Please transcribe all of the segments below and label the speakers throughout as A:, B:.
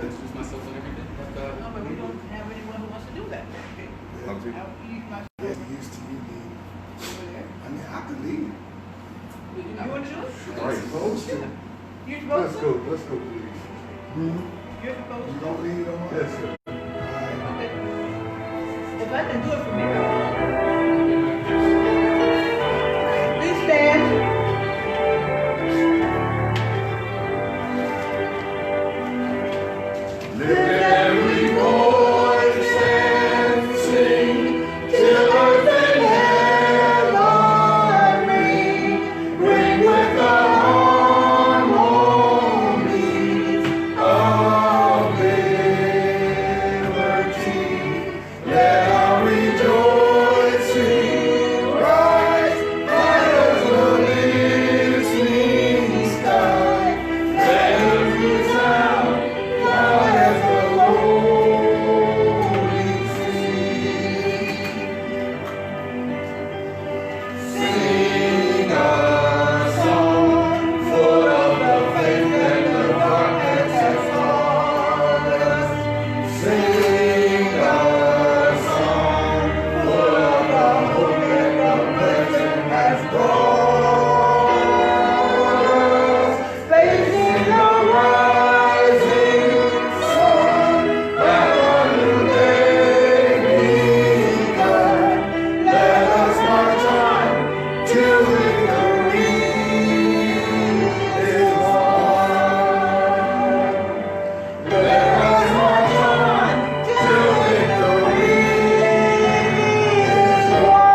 A: introduce myself and everything.
B: No, but we don't have anyone who wants to do that. Okay.
C: Yeah.
B: I'll use my.
C: Yeah, used to you lead.
B: Over there.
C: I mean, I could lead.
B: You want to do it?
C: Right. Supposed to.
B: You're supposed to?
D: Let's go, please.
B: You're supposed
C: You
B: to?
C: gonna lead on?
D: Yes, sir.
B: Okay. If I can do it from here. Please stand.
D: Let every voice and sing till earth and heaven ring. Ring with the harmonies of liberty. Let our rejoicing rise high as the listening sky. Let every sound loud as the rolling sea. Sing a song full of the faith that the darkness has taught us. Sing a song full of the hope that the present has brought us. Facing the rising sun, that our new day begun. Let us march on till victory is won. Let us march on till victory is won.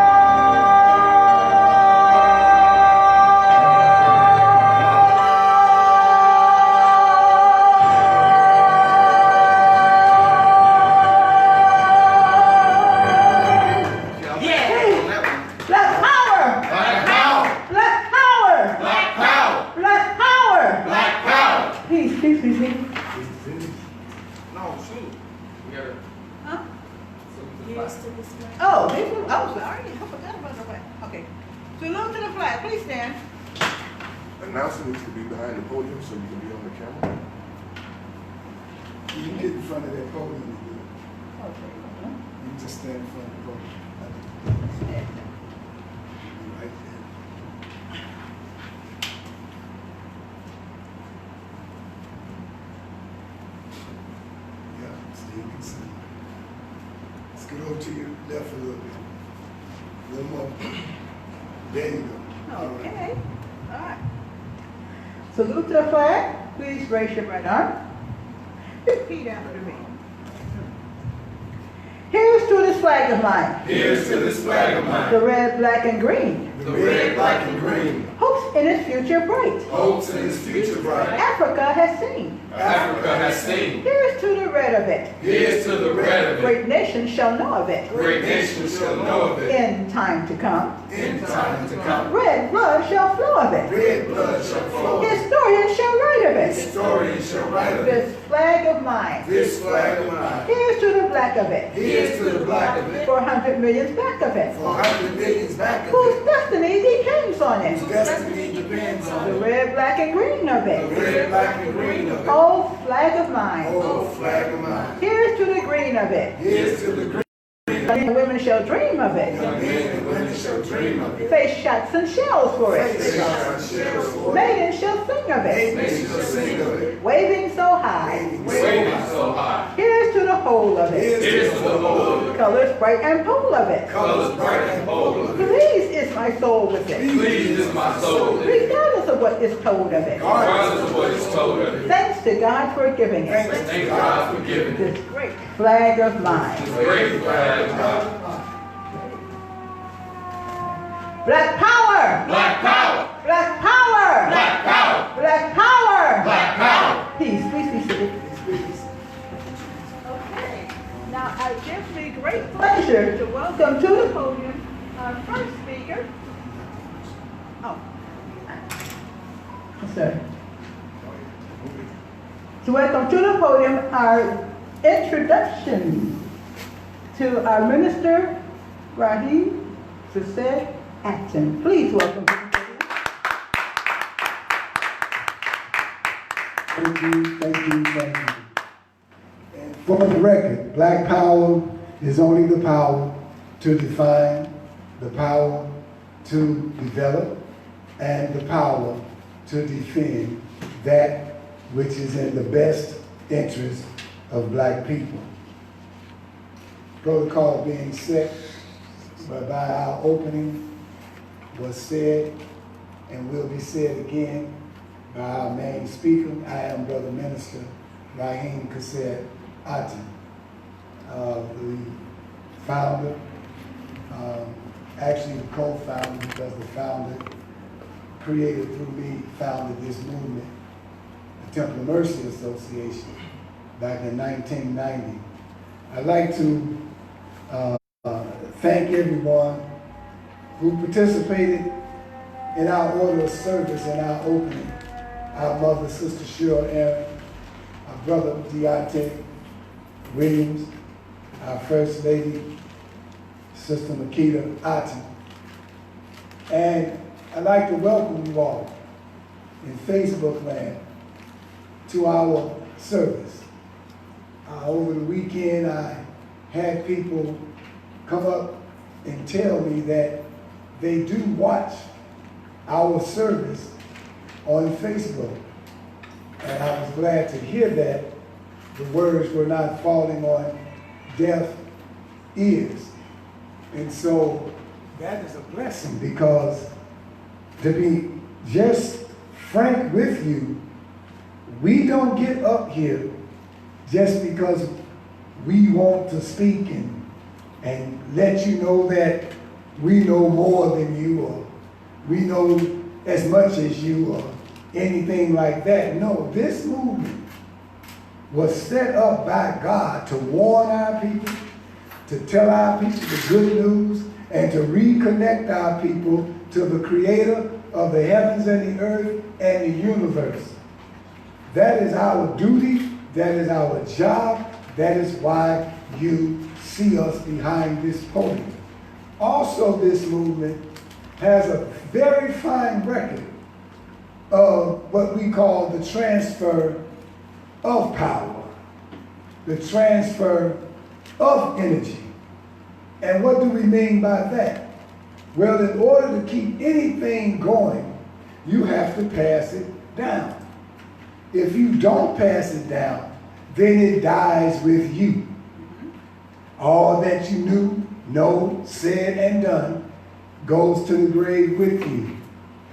B: Black power!
D: Black power!
B: Black power!
D: Black power!
B: Black power!
D: Black power!
B: Peace, peace, peace, peace.
A: No, shoot. We gotta.
B: Huh?
E: Years to this day.
B: Oh, this one, oh, sorry, I forgot about the flag. Okay. Salute to the flag, please stand.
D: Announcing that you'll be behind the podium so you can be on the camera.
C: You can get in front of that podium and do it.
B: Okay.
C: You can just stand in front of the podium.
B: Stand.
C: Be right there. Yeah, so you can see. Let's get over to your left a little bit. A little more. There you go. All right.
B: Okay, all right. Salute to the flag. Please raise your right arm. Repeat after me. Here's to this flag of mine.
D: Here's to this flag of mine.
B: The red, black, and green.
D: The red, black, and green.
B: Hopes in its future bright.
D: Hopes in its future bright.
B: Africa has seen.
D: Africa has seen.
B: Here's to the red of it.
D: Here's to the red of it.
B: Great nations shall know of it.
D: Great nations shall know of it.
B: In time to come.
D: In time to come.
B: Red blood shall flow of it.
D: Red blood shall flow.
B: Historians shall write of it.
D: Historians shall write of it.
B: This flag of mine.
D: This flag of mine.
B: Here's to the black of it.
D: Here's to the black of it.
B: 400 millions back of it.
D: 400 millions back of
B: Whose
D: it.
B: destiny depends on
D: Whose
B: it.
D: destiny depends on
B: The
D: it.
B: red, black, and green of
D: The
B: it.
D: red, black, and green of it.
B: Oh, flag of mine.
D: Oh, flag of mine.
B: Here's to the green of it.
D: Here's to the green.
B: And women shall dream of it.
D: Young men and women shall dream of it.
B: Face shots and shells for
D: They
B: it.
D: shall share for it.
B: Maidens shall sing of
D: They
B: it.
D: shall sing of it.
B: Waving so high.
D: Waving so high.
B: Here's to the whole of it.
D: Here's to the whole of it.
B: Colors bright and bold of it.
D: Colors bright and bold of it.
B: Pleased is my soul with it.
D: Pleased is my soul.
B: Regardless of what is told of it.
D: Regardless of what is told of it.
B: Thanks to God for giving it.
D: Thank God for giving it.
B: This great flag of mine.
D: This great flag of mine.
B: Black power!
D: Black power!
B: Black power!
D: Black power!
B: Black power!
D: Black power!
B: Peace, please be seated. Okay. Now, it gives me great pleasure to welcome to the podium our first speaker. Oh. Yes, sir. To welcome to the podium our introduction to our minister, Raheem Sased Acton. Please welcome to the podium.
C: Thank you, thank you, thank you. For the record, Black power is only the power to define, the power to develop, and the power to defend that which is in the best interest of Black people. Protocol being set by our opening was said and will be said again by our main speaker. I am Brother Minister Raheem Kasset Aten, the founder, actually the co-founder, because the founder created through me, founded this movement, the Temple of Mercy Association, back in 1990. I'd like to thank everyone who participated in our order of service in our opening. Our mother, Sister Cheryl Aaron, our brother, Deontay Williams, our First Lady, Sister Makita Aten. And I'd like to welcome you all in Facebook land to our service. Over the weekend, I had people come up and tell me that they do watch our service on Facebook. And I was glad to hear that the words were not falling on deaf ears. And so that is a blessing, because to be just frank with you, we don't get up here just because we want to speak and let you know that we know more than you, or we know as much as you, or anything like that. No, this movement was set up by God to warn our people, to tell our people the good news, and to reconnect our people to the Creator of the heavens and the earth and the universe. That is our duty. That is our job. That is why you see us behind this podium. Also, this movement has a very fine record of what we call the transfer of power, the transfer of energy. And what do we mean by that? Well, in order to keep anything going, you have to pass it down. If you don't pass it down, then it dies with you. All that you knew, know, said, and done goes to the grave with you.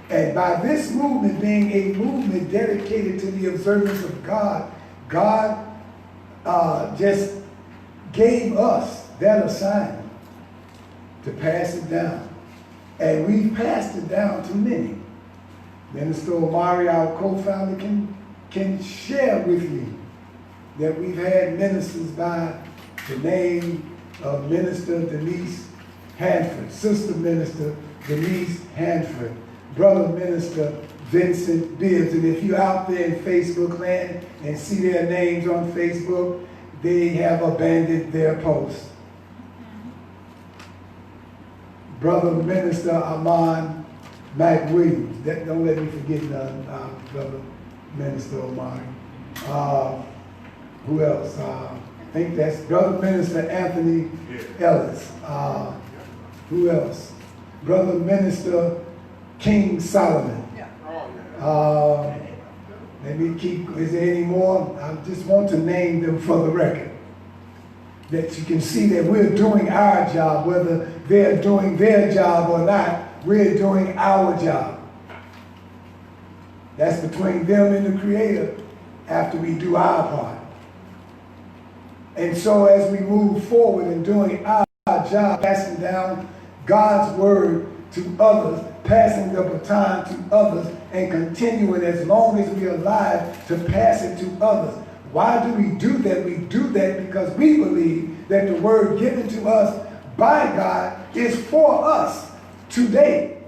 C: And by this movement being a movement dedicated to the observance of God, God just gave us that assignment to pass it down. And we've passed it down to many. Minister Omari, our co-founder, can share with you that we've had ministers by the name of Minister Denise Hanford, Sister Minister Denise Hanford, Brother Minister Vincent Bibbs. And if you're out there in Facebook land and see their names on Facebook, they have abandoned their post. Brother Minister Amon McWilliams. Don't let me forget Brother Minister Omari. Who else? I think that's Brother Minister Anthony Ellis. Who else? Brother Minister King Solomon. Let me keep, is there any more? I just want to name them for the record, that you can see that we're doing our job, whether they're doing their job or not, we're doing our job. That's between them and the Creator after we do our part. And so as we move forward in doing our job, passing down God's word to others, passing the baton to others, and continuing as long as we're alive to pass it to others. Why do we do that? We do that because we believe that the word given to us by God is for us today.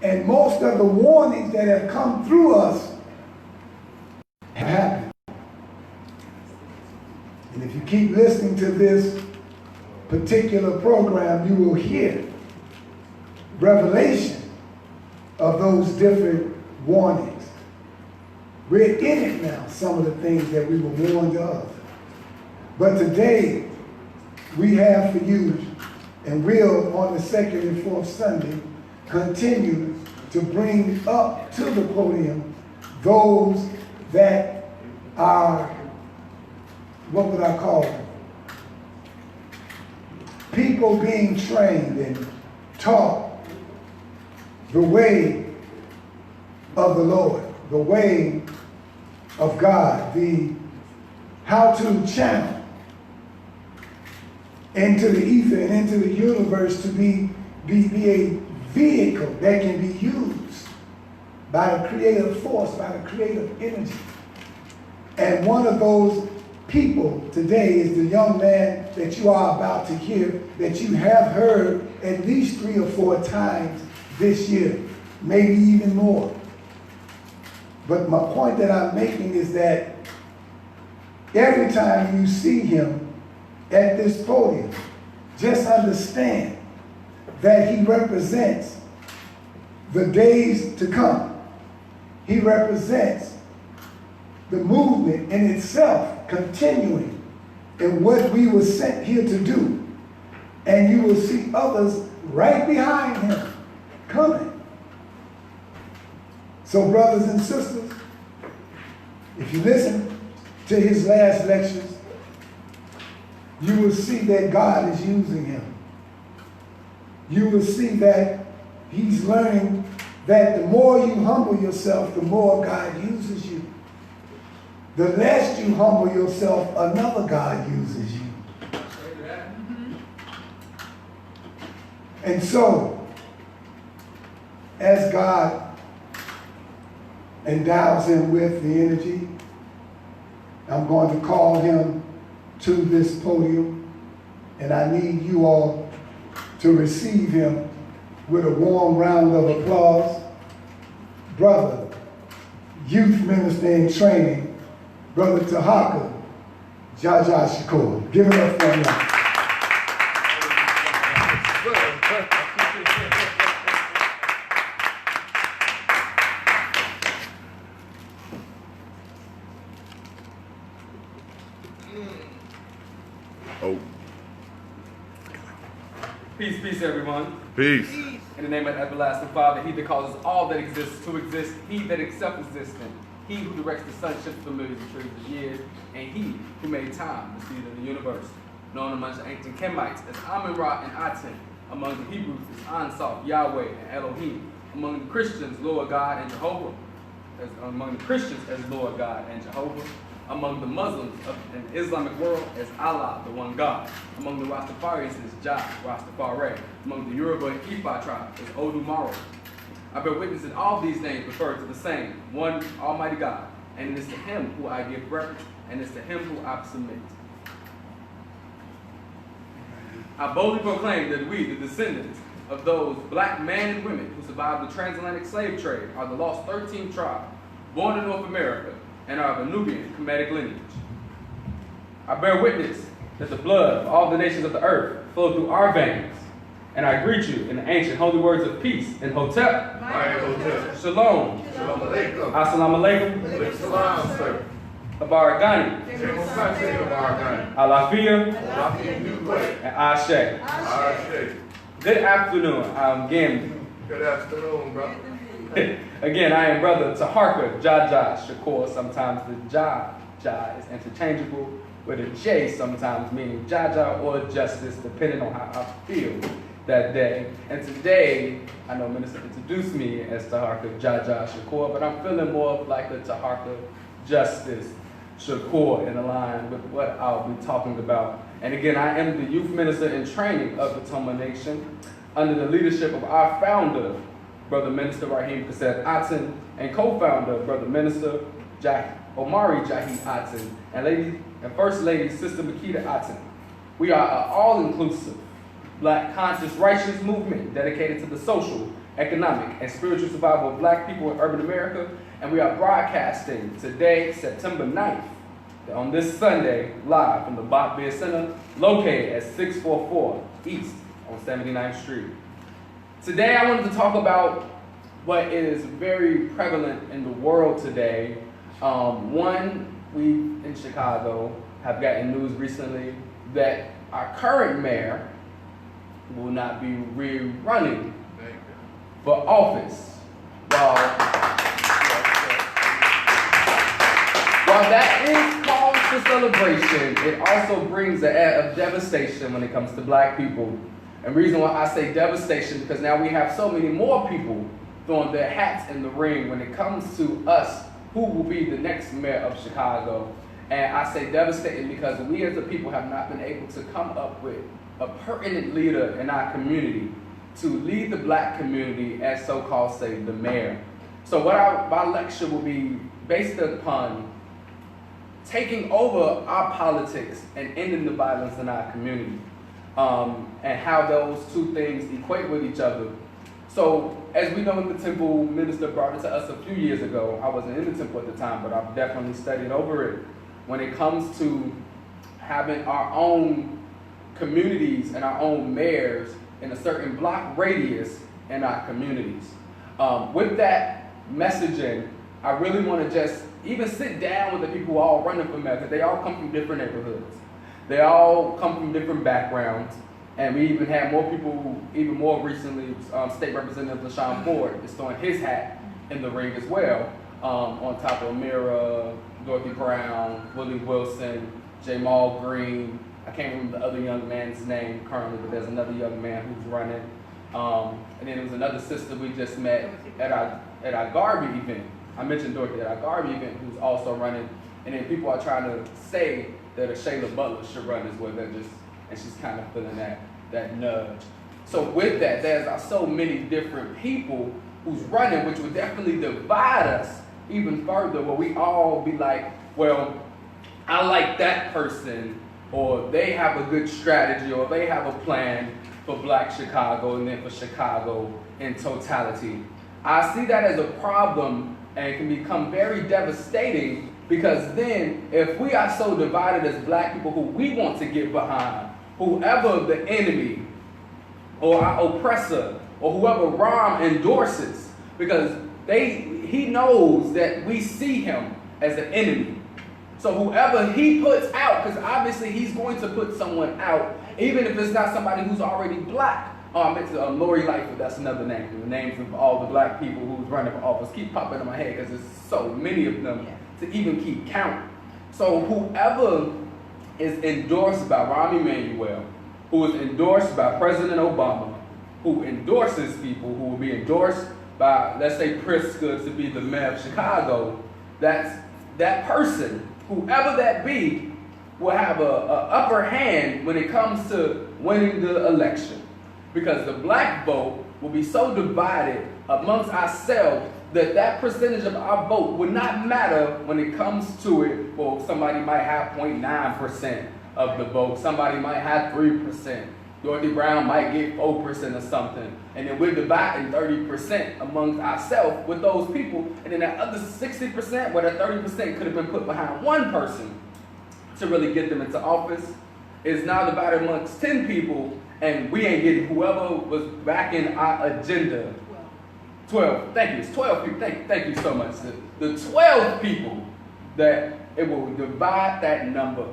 C: And most of the warnings that have come through us have happened. And if you keep listening to this particular program, you will hear revelation of those different warnings. We're in it now, some of the things that we were warned of. But today, we have for you, and will on the second and fourth Sunday, continue to bring up to the podium those that are, what would I call them? People being trained and taught the way of the Lord, the way of God, the how to channel into the ether and into the universe to be a vehicle that can be used by the creative force, by the creative energy. And one of those people today is the young man that you are about to hear, that you have heard at least 3 or 4 times this year, maybe even more. But my point that I'm making is that every time you see him at this podium, just understand that he represents the days to come. He represents the movement in itself continuing in what we were sent here to do. And you will see others right behind him coming. So brothers and sisters, if you listen to his last lectures, you will see that God is using him. You will see that he's learning that the more you humble yourself, the more God uses you. The less you humble yourself, another God uses you. And so, as God endows him with the energy, I'm going to call him to this podium, and I need you all to receive him with a warm round of applause. Brother, youth minister in training, Brother Tahaka Jaja Shakur. Give it up for him.
D: Oh.
A: Peace, peace, everyone.
D: Peace.
A: In the name of the everlasting Father, he that causes all that exists to exist, he that is self-existent, he who directs the sun shifts the millions of trees of years, and he who made time, the seed of the universe, known amongst the ancient Kemites as Amun-Ra and Aten, among the Hebrews as Ansaf, Yahweh, and Elohim, among the Christians, Lord God and Jehovah, among the Christians as Lord God and Jehovah, among the Muslims in the Islamic world as Allah, the one God, among the Rastafarians as Jah, Rastafari, among the Yoruba and Ifa tribe as Odumaro. I bear witness that all these names refer to the same, one Almighty God, and it is to him who I give reverence, and it is to him who I submit. I boldly proclaim that we, the descendants of those black men and women who survived the transatlantic slave trade, are the lost 13th tribe, born in North America, and are of a Nubian Kemetic lineage. I bear witness that the blood of all the nations of the earth flowed through our veins, and I greet you in the ancient holy words of peace in Hotep, Shalom, Assalamu alaikum,
D: Salam, sir.
A: Abaragani, Alafia, and Ashe. Good afternoon, I'm Gambi.
D: Good afternoon, brother.
A: Again, I am Brother Taharka Jaja Shakur. Sometimes the Ja is interchangeable with a J, sometimes meaning Jaja or justice, depending on how I feel that day. And today, I know Minister introduced me as Taharka Jaja Shakur, but I'm feeling more like the Taharka Justice Shakur in line with what I'll be talking about. And again, I am the youth minister in training of the TOMA Nation under the leadership of our founder, Brother Minister Raheem Kaseb Aten, and co-founder, Brother Minister Omari Jahi Aten, and First Lady Sister Makita Aten. We are an all-inclusive, black conscious righteous movement dedicated to the social, economic, and spiritual survival of black people in urban America, and we are broadcasting today, September 9th, on this Sunday, live from the Bach Beer Center, located at 644 East on 79th Street. Today I wanted to talk about what is very prevalent in the world today. We in Chicago, have gotten news recently that our current mayor will not be re-running for office. While that is cause for celebration, it also brings an air of devastation when it comes to black people. And the reason why I say devastation, because now we have so many more people throwing their hats in the ring when it comes to us, who will be the next mayor of Chicago. And I say devastating because we as a people have not been able to come up with a pertinent leader in our community to lead the black community as so-called, say, the mayor. So my lecture will be based upon taking over our politics and ending the violence in our community, and how those two things equate with each other. So, as we know in the temple, minister brought it to us a few years ago. I wasn't in the temple at the time, but I've definitely studied over it. When it comes to having our own communities and our own mayors in a certain block radius in our communities. With that messaging, I really want to just even sit down with the people who are all running for mayor, because they all come from different neighborhoods. They all come from different backgrounds. And we even had more people, even more recently, State Representative LaShawn Ford is throwing his hat in the ring as well, on top of Amira, Dorothy Brown, Willie Wilson, Jamal Green. I can't remember the other young man's name currently, but there's another young man who's running. And then there was another sister we just met at our Garvey event. I mentioned Dorothy at our Garvey event, who's also running. And then people are trying to say that a Shayla Butler should run as well. And she's kind of feeling that nudge. So with that, there's so many different people who's running, which would definitely divide us even further, where we all be like, well, I like that person, or they have a good strategy, or they have a plan for Black Chicago and then for Chicago in totality. I see that as a problem, and it can become very devastating, because then if we are so divided as Black people who we want to get behind, whoever the enemy or our oppressor or whoever Rom endorses, because he knows that we see him as an enemy. So whoever he puts out, because obviously he's going to put someone out, even if it's not somebody who's already Black. I meant to, Lori Lightfoot, that's another name. The names of all the Black people who's running for office keep popping in my head because there's so many of them to even keep count. So whoever is endorsed by Rahm Emanuel, who is endorsed by President Obama, who endorses people, who will be endorsed by, let's say, Pritzker to be the mayor of Chicago, that person, whoever that be, will have a upper hand when it comes to winning the election. Because the Black vote will be so divided amongst ourselves that percentage of our vote would not matter when it comes to it. Well, somebody might have 0.9% of the vote. Somebody might have 3%. Dorothy Brown might get 4% or something. And then we're dividing 30% amongst ourselves with those people. And then that other 60%, where that 30% could have been put behind one person to really get them into office, is now divided amongst 10 people, and we ain't getting whoever was backing our agenda. 12. Thank you. It's 12 people. Thank you so much. The 12 people that it will divide that number.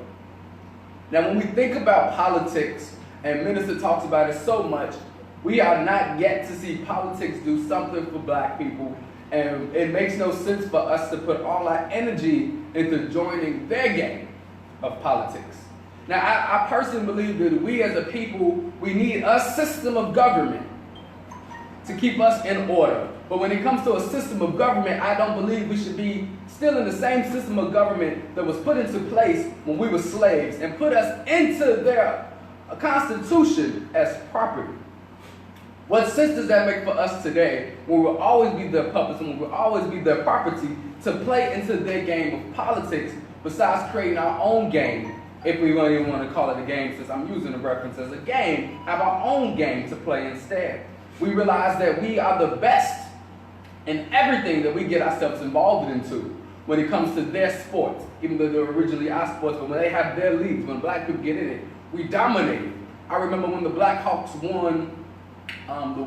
A: Now, when we think about politics, and Minister talks about it so much, we are not yet to see politics do something for Black people, and it makes no sense for us to put all our energy into joining their game of politics. Now, I personally believe that we as a people, we need a system of government to keep us in order. But when it comes to a system of government, I don't believe we should be still in the same system of government that was put into place when we were slaves and put us into their constitution as property. What sense does that make for us today, when we'll always be their puppets and when we'll always be their property, to play into their game of politics, besides creating our own game? If we don't even want to call it a game, since I'm using the reference as a game, have our own game to play instead. We realize that we are the best in everything that we get ourselves involved into when it comes to their sports, even though they're originally our sports, but when they have their leagues, when Black people get in it, we dominate it. I remember when the Black Hawks won the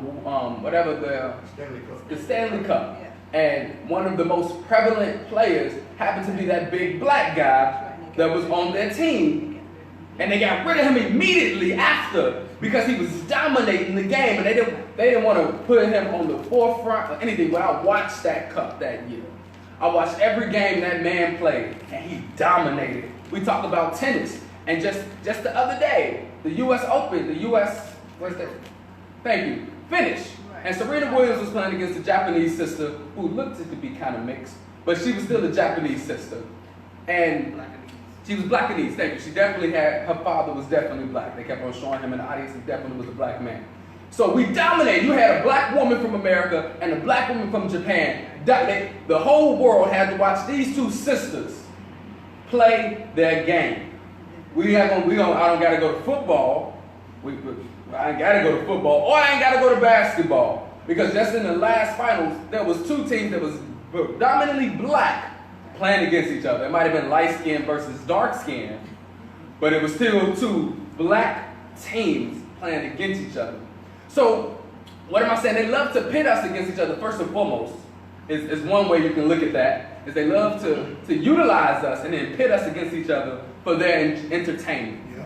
A: Stanley Cup, and one of the most prevalent players happened to be that big Black guy that was on their team, and they got rid of him immediately after because he was dominating the game, and they didn't want to put him on the forefront or anything. But I watched that cup that year. I watched every game that man played, and he dominated. We talked about tennis, and just the other day, the U.S. Open, what's that? Thank you, finished. And Serena Williams was playing against a Japanese sister who looked to be kind of mixed, but she was still a Japanese sister. And she was Blackanese, thank you. She definitely her father was definitely black. They kept on showing him in the audience, he definitely was a black man. So we dominated. You had a black woman from America and a black woman from Japan. The whole world had to watch these two sisters play their game. I don't gotta go to football. I ain't gotta go to football, or I ain't gotta go to basketball. Because just in the last finals, there was two teams that was predominantly black playing against each other. It might have been light skin versus dark skin, but it was still two black teams playing against each other. So, what am I saying? They love to pit us against each other, first and foremost. Is one way you can look at that, is they love to utilize us and then pit us against each other for their entertainment.
C: Yeah.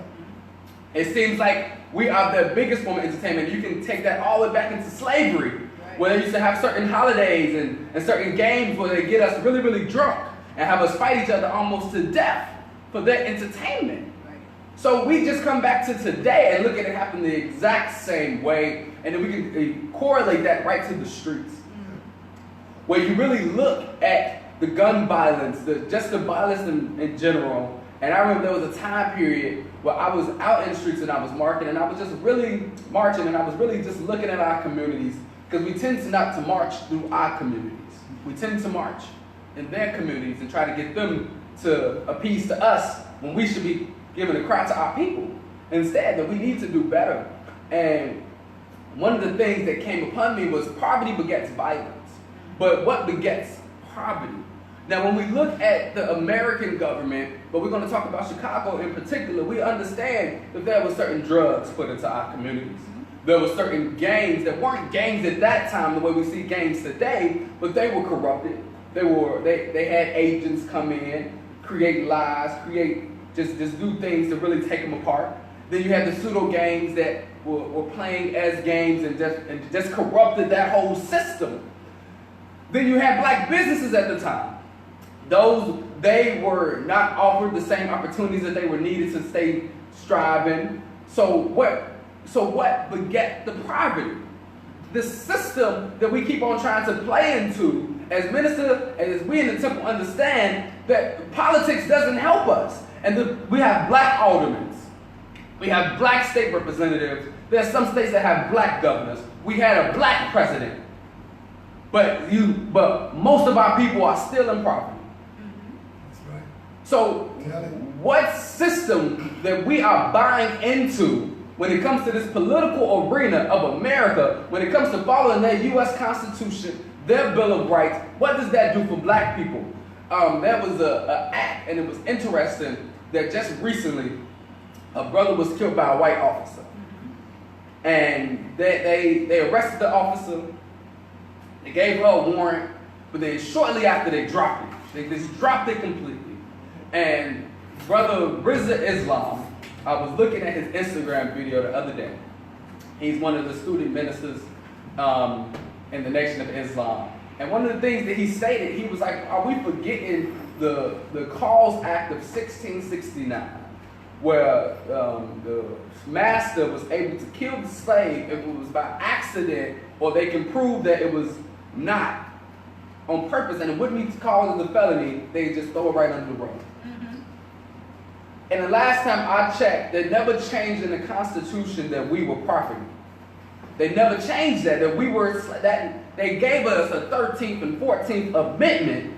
A: It seems like we are the biggest form of entertainment. You can take that all the way back into slavery, where they used to have certain holidays and certain games where they get us really, really drunk and have us fight each other almost to death for their entertainment. So we just come back to today and look at it happen the exact same way, and then we can correlate that right to the streets. Where you really look at the gun violence, just the violence in general. And I remember there was a time period where I was out in the streets and I was marching, and I was just really marching, and I was really just looking at our communities, because we tend to not to march through our communities. We tend to march in their communities and try to get them to appease to us when we should be giving a cry to our people. Instead, that we need to do better. And one of the things that came upon me was poverty begets violence. But what begets poverty? Now, when we look at the American government, but we're going to talk about Chicago in particular, we understand that there were certain drugs put into our communities. There were certain gangs that weren't gangs at that time the way we see gangs today, but they were corrupted. They had agents come in, create lies, just do things to really take them apart. Then you had the pseudo gangs that were playing as gangs and just corrupted that whole system. Then you had black businesses at the time. They were not offered the same opportunities that they were needed to stay striving. So what beget the poverty? The system that we keep on trying to play into, as ministers, as we in the temple understand, that politics doesn't help us. And we have black aldermen. We have black state representatives. There's some states that have black governors. We had a black president. But most of our people are still in poverty.
C: That's right.
A: So what system that we are buying into when it comes to this political arena of America, when it comes to following their U.S. Constitution, their Bill of Rights, what does that do for black people? There was an act, and it was interesting, that just recently a brother was killed by a white officer. And they arrested the officer. They gave her a warrant, but then shortly after they dropped it. They just dropped it completely. And Brother Rizza Islam, I was looking at his Instagram video the other day. He's one of the student ministers in the Nation of Islam. And one of the things that he stated, he was like, are we forgetting the Cause Act of 1669, where the master was able to kill the slave if it was by accident, or they can prove that it was not on purpose and it wouldn't be called as a felony, they just throw it right under the rug. And the last time I checked, they never changed in the Constitution that we were property. They never changed that we were, that they gave us a 13th and 14th amendment,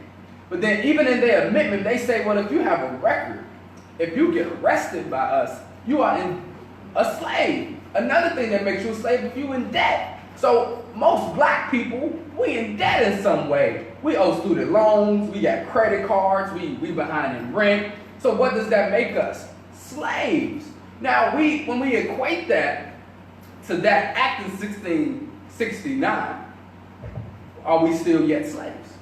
A: but then even in their amendment, they say, well, if you have a record, if you get arrested by us, you are a slave. Another thing that makes you a slave, if you're in debt. So most black people, we in debt in some way. We owe student loans, we got credit cards, we behind in rent. So what does that make us? Slaves. Now, when we equate that to that act in 1669, are we still yet slaves?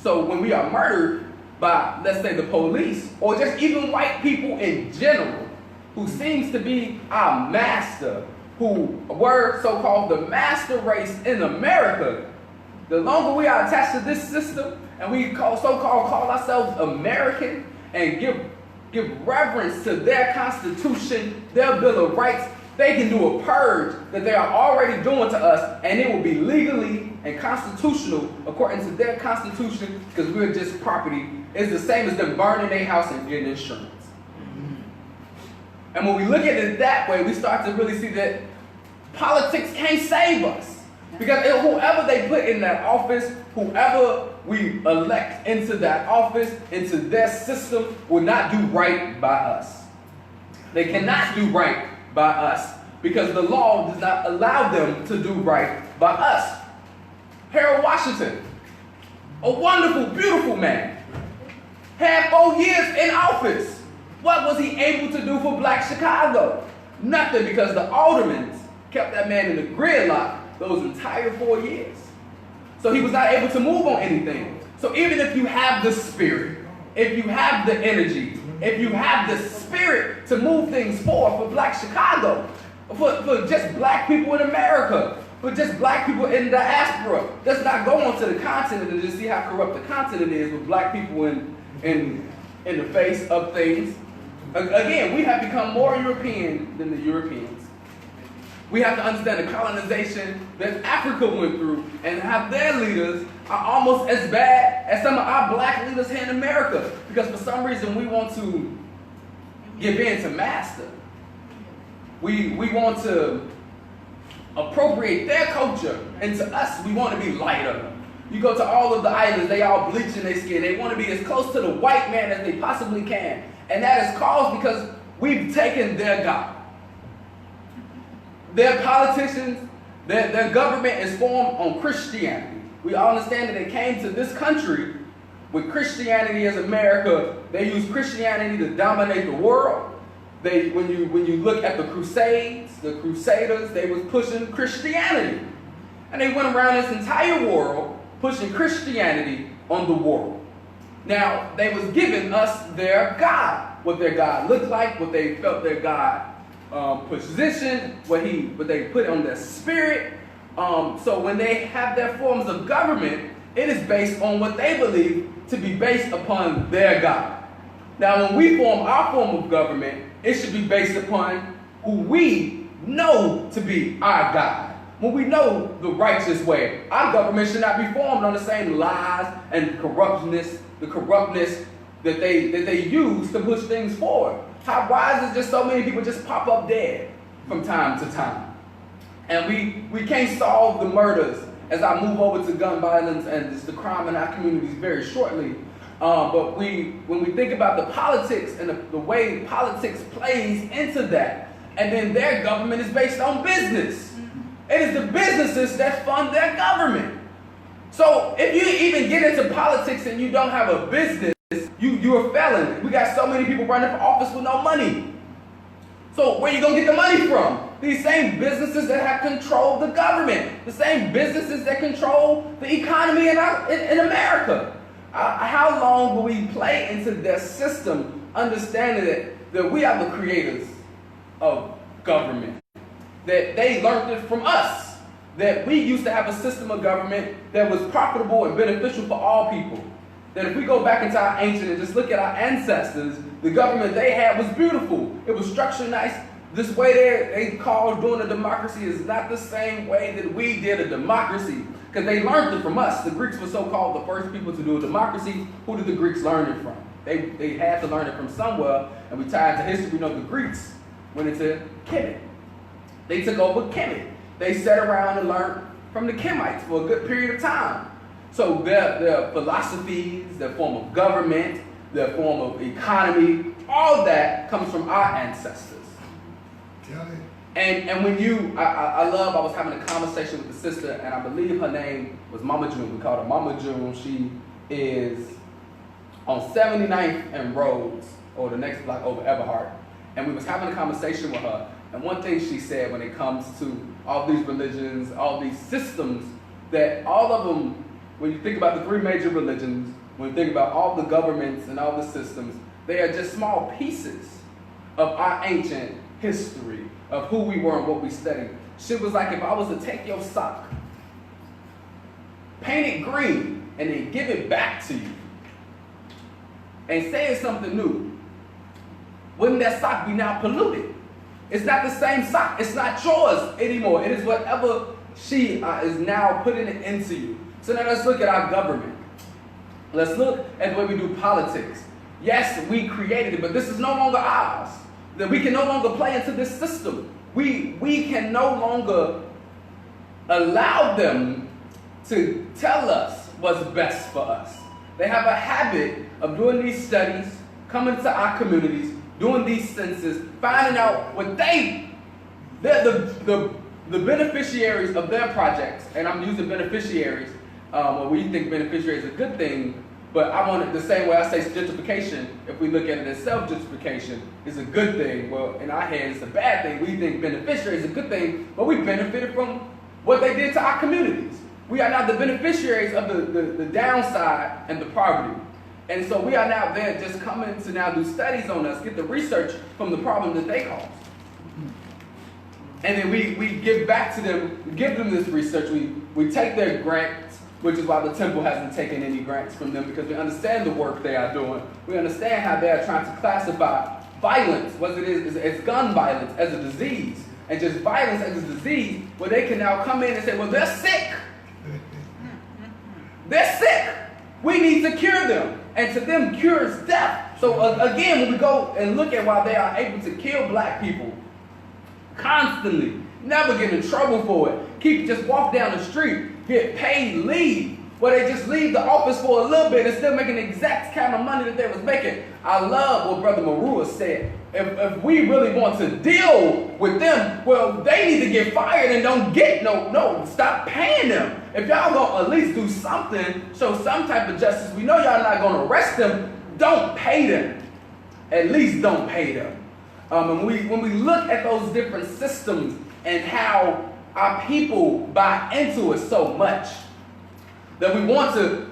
A: So when we are murdered, by, let's say, the police, or just even white people in general, who seems to be our master, who were so-called the master race in America, the longer we are attached to this system, and we so-called call ourselves American, and give reverence to their Constitution, their Bill of Rights, they can do a purge that they are already doing to us, and it will be legally and constitutional according to their Constitution, because we're just property. It's the same as them burning their house and getting insurance. And when we look at it that way, we start to really see that politics can't save us. Because whoever they put in that office, whoever we elect into that office, into their system, will not do right by us. They cannot do right by us because the law does not allow them to do right by us. Harold Washington, a wonderful, beautiful man, had 4 years in office. What was he able to do for Black Chicago? Nothing, because the aldermen kept that man in the gridlock those entire 4 years. So he was not able to move on anything. So even if you have the spirit, if you have the energy, if you have the spirit to move things forward for Black Chicago, for just Black people in America, for just Black people in the diaspora, let's not go onto the continent and just see how corrupt the continent is with Black people in the face of things. Again, we have become more European than the Europeans. We have to understand the colonization that Africa went through and how their leaders are almost as bad as some of our Black leaders here in America. Because for some reason we want to give in to master. We want to appropriate their culture, and to us we want to be lighter. You go to all of the islands, they all bleaching their skin. They want to be as close to the white man as they possibly can. And that is caused because we've taken their God. Their politicians, their government is formed on Christianity. We all understand that they came to this country with Christianity as America. They used Christianity to dominate the world. When you look at the Crusades, the Crusaders, they was pushing Christianity. And they went around this entire world pushing Christianity on the world. Now, they was giving us their God, what their God looked like, what they felt their God position, what they put on their spirit. So when they have their forms of government, it is based on what they believe to be based upon their God. Now, when we form our form of government, it should be based upon who we know to be our God. When we know the righteous way, our government should not be formed on the same lies and the corruptness that they use to push things forward. Why is it just so many people just pop up dead from time to time? And we can't solve the murders as I move over to gun violence and just the crime in our communities very shortly. But when we think about the politics and the way politics plays into that, and then their government is based on business. It is the businesses that fund their government. So if you even get into politics and you don't have a business, you're a felon. We got so many people running for office with no money. So where you gonna get the money from? These same businesses that have controlled the government, the same businesses that control the economy in America. How long will we play into their system, understanding that we are the creators of government? That they learned it from us. That we used to have a system of government that was profitable and beneficial for all people. That if we go back into our ancient and just look at our ancestors, the government they had was beautiful. It was structured nice. This way they called doing a democracy is not the same way that we did a democracy. Because they learned it from us. The Greeks were so-called the first people to do a democracy. Who did the Greeks learn it from? They had to learn it from somewhere. And we tie it to history. We know the Greeks went into Kemet. They took over Kemet. They sat around and learned from the Kemites for a good period of time. So their philosophies, their form of government, their form of economy, all that comes from our ancestors. And when I was having a conversation with the sister, and I believe her name was Mama June. We called her Mama June. She is on 79th and Rhodes, or the next block over Everhart. And we was having a conversation with her. And one thing she said when it comes to all these religions, all these systems, that all of them, when you think about the three major religions, when we think about all the governments and all the systems, they are just small pieces of our ancient history of who we were and what we studied. Shit was like if I was to take your sock, paint it green, and then give it back to you, and say it's something new, wouldn't that sock be now polluted? It's not the same sock. It's not yours anymore. It is whatever she is now putting it into you. So now let's look at our government. Let's look at the way we do politics. Yes, we created it, but this is no longer ours. That we can no longer play into this system. We can no longer allow them to tell us what's best for us. They have a habit of doing these studies, coming to our communities, doing these census, finding out what they're the beneficiaries of their projects, and I'm using beneficiaries, well, we think beneficiary is a good thing, but I want it the same way I say gentrification, if we look at it as self-gentrification, is a good thing. Well, in our head, it's a bad thing. We think beneficiary is a good thing, but we benefited from what they did to our communities. We are now the beneficiaries of the downside and the poverty. And so we are now there just coming to now do studies on us, get the research from the problem that they caused. And then we give back to them, we give them this research, we take their grants, which is why the temple hasn't taken any grants from them, because we understand the work they are doing. We understand how they are trying to classify violence, what it is as gun violence, as a disease, and just violence as a disease, where they can now come in and say, well, they're sick. They're sick. We need to cure them. And to them, cure is death. So again, when we go and look at why they are able to kill black people constantly, never get in trouble for it, just walk down the street, get paid leave, where they just leave the office for a little bit and still making the exact kind of money that they was making. I love what Brother Marua said. If we really want to deal with them, well, they need to get fired and don't get stop paying them. If y'all gonna at least do something, show some type of justice, we know y'all not gonna arrest them, don't pay them. At least don't pay them. And when we look at those different systems and how our people buy into it so much, that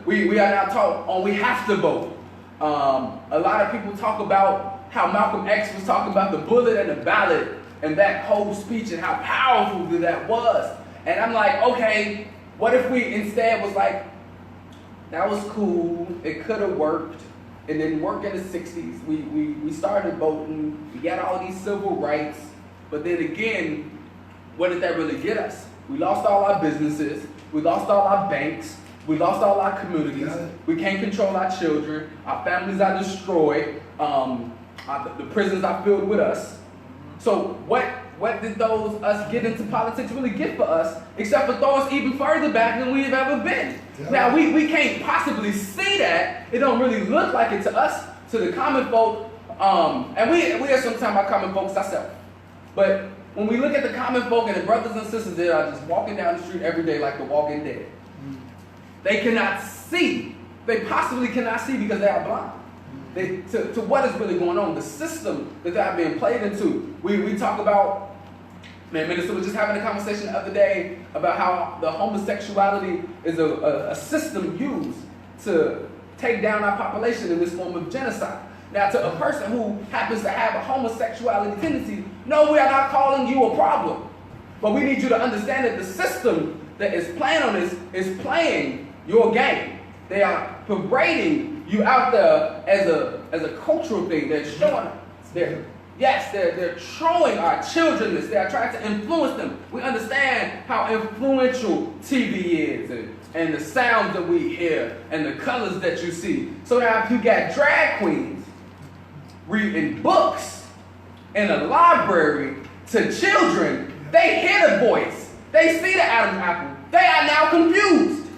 A: we are now taught on we have to vote. A lot of people talk about how Malcolm X was talking about the bullet and the ballot and that whole speech and how powerful that was. And I'm like, okay, what if we instead was like, that was cool, it could have worked, it didn't work in the 60s, we started voting, we got all these civil rights, but then again, what did that really get us? We lost all our businesses, we lost all our banks, we lost all our communities, we can't control our children, our families are destroyed, the prisons are filled with us. So what did us get into politics really get for us, except for throw us even further back than we've ever been? Yeah. Now, we can't possibly see that. It don't really look like it to us, to the common folk, and we are sometimes our common folks ourselves. But when we look at the common folk and the brothers and sisters that are just walking down the street every day like the walking dead, they cannot see. They possibly cannot see because they are blind. To what is really going on, the system that they are being played into. We talk about, Minister was just having a conversation the other day about how the homosexuality is a system used to take down our population in this form of genocide. Now, to a person who happens to have a homosexuality tendency, no, we are not calling you a problem. But we need you to understand that the system that is playing on this is playing your game. They are parading you out there as a cultural thing. They're showing, they're showing our children this. They are trying to influence them. We understand how influential TV is and the sounds that we hear and the colors that you see. So now if you got drag queens reading books in a library to children, they hear the voice. They see the Adam's apple. They are now confused.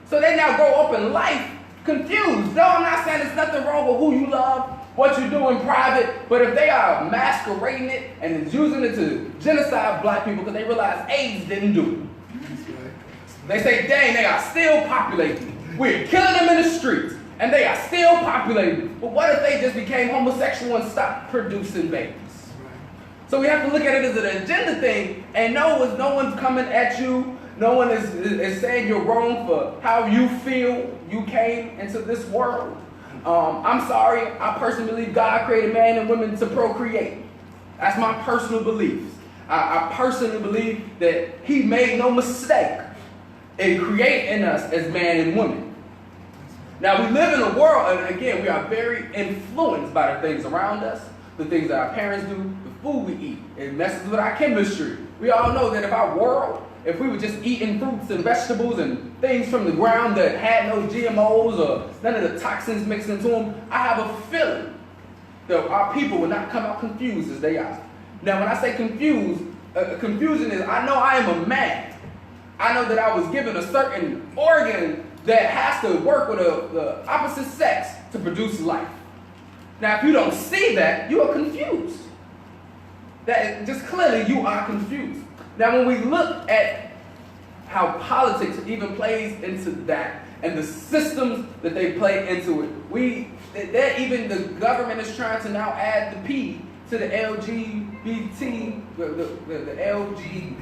A: So they now grow up in life confused. No, I'm not saying there's nothing wrong with who you love, what you do in private, but if they are masquerading it and using it to genocide black people because they realize AIDS didn't do it. They say, dang, they are still populating. We're killing them in the streets, and they are still populating. But what if they just became homosexual and stopped producing babies? So we have to look at it as an agenda thing, and no one's coming at you. No one is saying you're wrong for how you feel you came into this world. I'm sorry, I personally believe God created man and women to procreate. That's my personal beliefs. I personally believe that he made no mistake in creating us as man and woman. Now, we live in a world, and again, we are very influenced by the things around us, the things that our parents do, the food we eat. It messes with our chemistry. We all know that if our world, if we were just eating fruits and vegetables and things from the ground that had no GMOs or none of the toxins mixed into them, I have a feeling that our people will not come out confused as they are. Now, when I say confused, confusion is, I know I am a man. I know that I was given a certain organ that has to work with the opposite sex to produce life. Now, if you don't see that, you are confused. That just clearly you are confused. Now, when we look at how politics even plays into that and the systems that they play into it, even the government is trying to now add the P to the LGBT, the LGBT.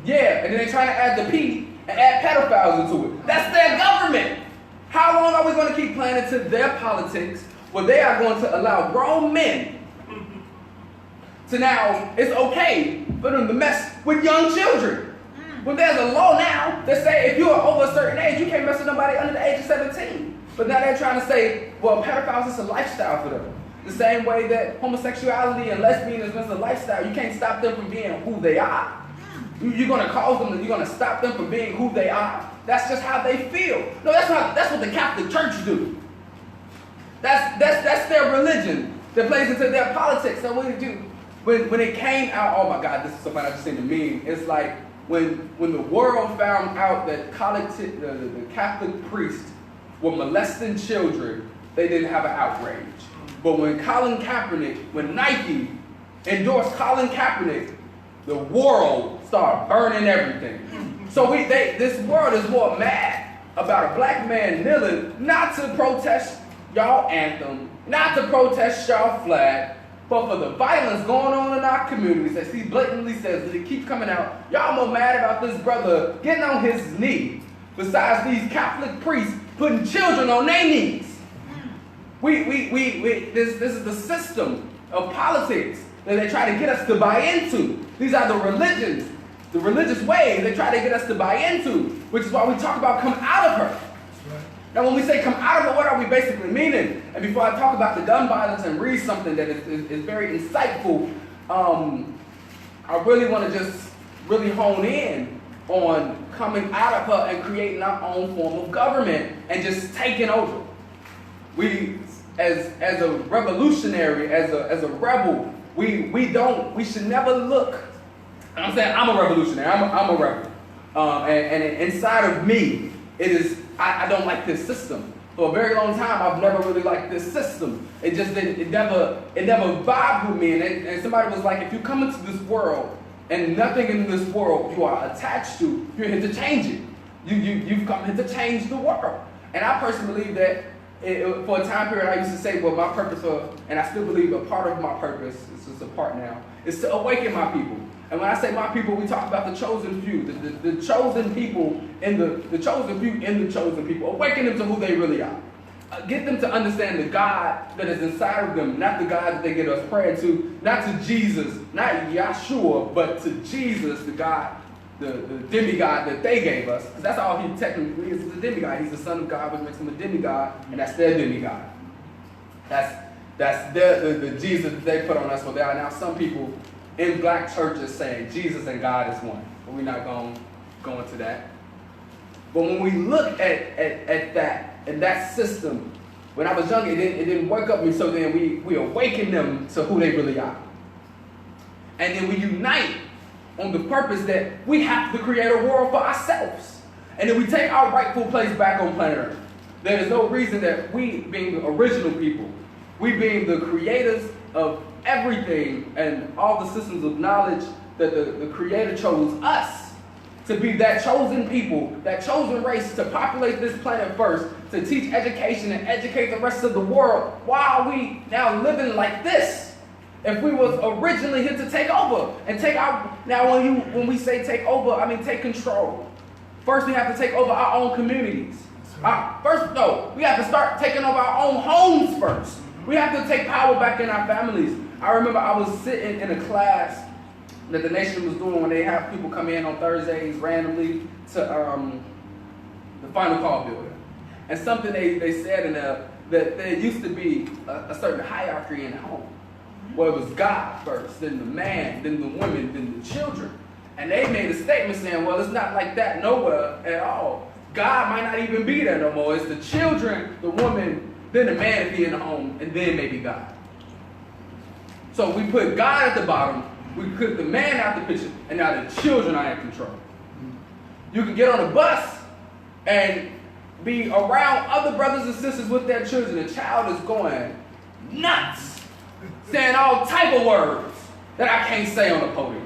A: Yeah, and then they're trying to add the P and add pedophiles into it. That's their government. How long are we going to keep playing into their politics where they are going to allow grown men to now, it's okay for them to mess with young children? When there's a law now that say if you are over a certain age, you can't mess with nobody under the age of 17. But now they're trying to say, well, pedophiles is a lifestyle for them. The same way that homosexuality and lesbianism is a lifestyle. You can't stop them from being who they are. You're going to cause them, you're going to stop them from being who they are. That's just how they feel. No, that's what the Catholic Church do. That's their religion that plays into their politics. So what do you do? When it came out, oh my God, this is something I just seen the meme. It's like when the world found out that the Catholic priests were molesting children, they didn't have an outrage. But when when Nike endorsed Colin Kaepernick, the world started burning everything. So this world is more mad about a black man kneeling, not to protest y'all anthem, not to protest y'all flag, but for the violence going on in our communities that he blatantly says that it keeps coming out. Y'all more mad about this brother getting on his knee besides these Catholic priests putting children on their knees. This is the system of politics that they try to get us to buy into. These are the religions, the religious ways they try to get us to buy into, which is why we talk about come out of her. Now, when we say come out of it, what are we basically meaning? And before I talk about the gun violence and read something that is very insightful, I really want to just really hone in on coming out of her and creating our own form of government and just taking over. We, as a revolutionary, as a rebel, we should never look. And I'm saying I'm a revolutionary. I'm a rebel, and inside of me, it is. I don't like this system. For a very long time, I've never really liked this system. It just didn't. It never vibed with me. And somebody was like, if you come into this world and nothing in this world you are attached to, you're here to change it. You've come here to change the world. And I personally believe that for a time period, I used to say, well, my purpose, and I still believe a part of my purpose, it's just a part now, is to awaken my people. And when I say my people, we talk about the chosen few, the chosen people in the chosen few in the chosen people. Awaken them to who they really are. Get them to understand the God that is inside of them, not the God that they get us praying to, not to Jesus, not Yahshua, but to Jesus, the God, the demigod that they gave us. Because that's all he technically is, a demigod. He's the Son of God, which makes him a demigod, and that's their demigod. That's the Jesus that they put on us. Well, there are now some people in black churches saying Jesus and God is one. But we're not going to go into that. But when we look at that, and that system, when I was young, it didn't wake up me, so then we awaken them to who they really are. And then we unite on the purpose that we have to create a world for ourselves. And then we take our rightful place back on planet Earth. There is no reason that we, being the original people, we being the creators of everything and all the systems of knowledge, that the Creator chose us to be that chosen people, that chosen race to populate this planet first, to teach education and educate the rest of the world. Why are we now living like this? If we was originally here to take over and take our, now when we say take over, I mean take control. First we have to take over our own communities. We have to start taking over our own homes first. We have to take power back in our families. I remember I was sitting in a class that the nation was doing when they have people come in on Thursdays randomly to the Final Call building. And something they said in there, that there used to be a certain hierarchy in the home, where it was God first, then the man, then the woman, then the children. And they made a statement saying, well, it's not like that nowhere at all. God might not even be there no more. It's the children, the woman, then the man if he in the home, and then maybe God. So we put God at the bottom, we put the man out the picture, and now the children are in control. You can get on a bus and be around other brothers and sisters with their children. The child is going nuts, saying all type of words that I can't say on the podium.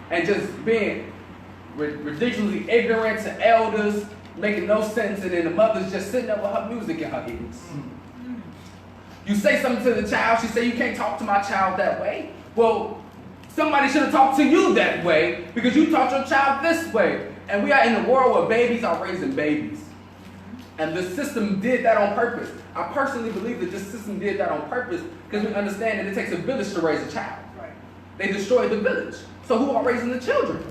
A: And just being ridiculously ignorant to elders, making no sense, and then the mother's just sitting there with her music in her ears. You say something to the child, she say, you can't talk to my child that way. Well, somebody should have talked to you that way because you taught your child this way. And we are in a world where babies are raising babies. And the system did that on purpose. I personally believe that this system did that on purpose because we understand that it takes a village to raise a child. Right. They destroyed the village. So who are raising the children?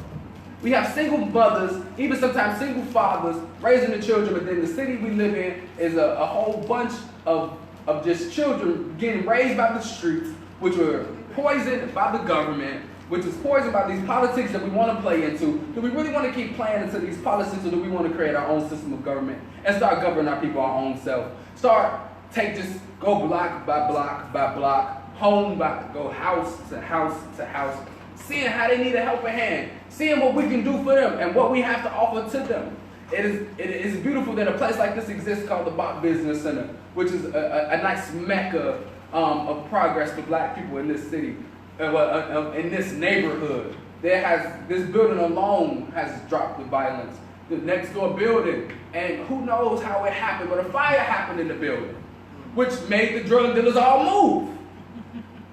A: We have single mothers, even sometimes single fathers, raising the children, but then the city we live in is a whole bunch of just children getting raised by the streets, which were poisoned by the government, which is poisoned by these politics that we want to play into. Do we really want to keep playing into these politics, or do we want to create our own system of government and start governing our people our own self? Just go block by block by block, go house to house to house, seeing how they need a helping hand, seeing what we can do for them and what we have to offer to them. It is beautiful that a place like this exists called the Bach Business Center, which is a nice mecca of progress for black people in this city. In this neighborhood, this building alone has dropped the violence. The next door building, and who knows how it happened, but a fire happened in the building, which made the drug dealers all move.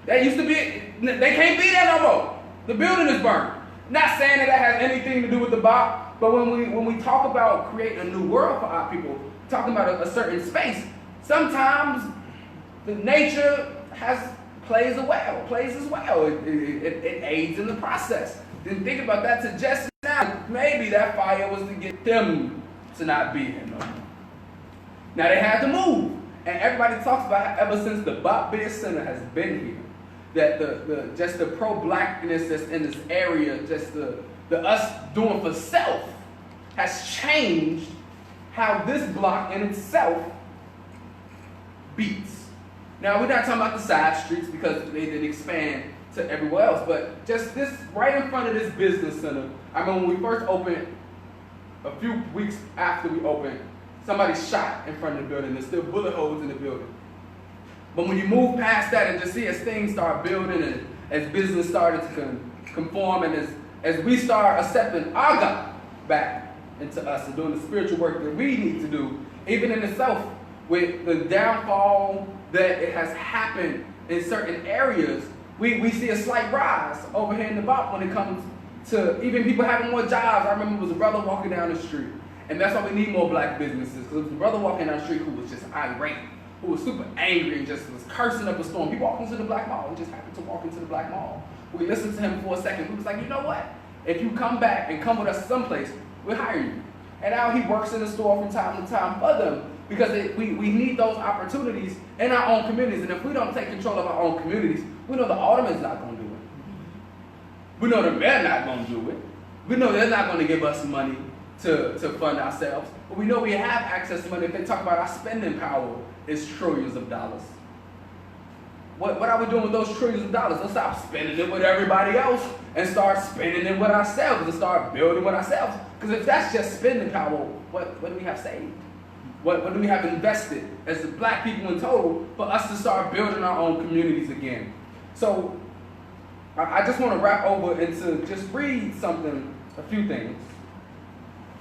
A: They can't be there no more. The building is burned. Not saying that has anything to do with the BOP, but when we talk about creating a new world for our people, talking about a certain space, sometimes the nature plays as well. It aids in the process. Didn't think about that to just now. Maybe that fire was to get them to not be here no more. Now they had to move. And everybody talks about how ever since the Bach Business Center has been here, that just the pro-blackness that's in this area, just the us doing for self has changed how this block in itself beats. Now, we're not talking about the side streets because they didn't expand to everywhere else, but just this, right in front of this business center, I remember when we first opened, a few weeks after we opened, somebody shot in front of the building. There's still bullet holes in the building. But when you move past that and just see as things start building and as business started to conform and as we start accepting our God back into us and doing the spiritual work that we need to do, even in itself, with the downfall that it has happened in certain areas, we see a slight rise over here in the BOP when it comes to even people having more jobs. I remember it was a brother walking down the street, and that's why we need more black businesses, because it was a brother walking down the street who was just irate, who was super angry and just was cursing up a storm. He walked into the black mall. He just happened to walk into the black mall. We listened to him for a second. He was like, you know what? If you come back and come with us someplace, we'll hire you. And now he works in the store from time to time for them, because we need those opportunities in our own communities. And if we don't take control of our own communities, we know the alderman's not going to do it. We know the mayor not going to do it. We know they're not going to give us money to fund ourselves. But we know we have access to money. If they talk about our spending power, it's trillions of dollars. What are we doing with those trillions of dollars? Let's stop spending it with everybody else and start spending it with ourselves and start building with ourselves. Because if that's just spending power, what do we have saved? What do we have invested as the black people in total for us to start building our own communities again? So I just want to wrap over into just read something, a few things,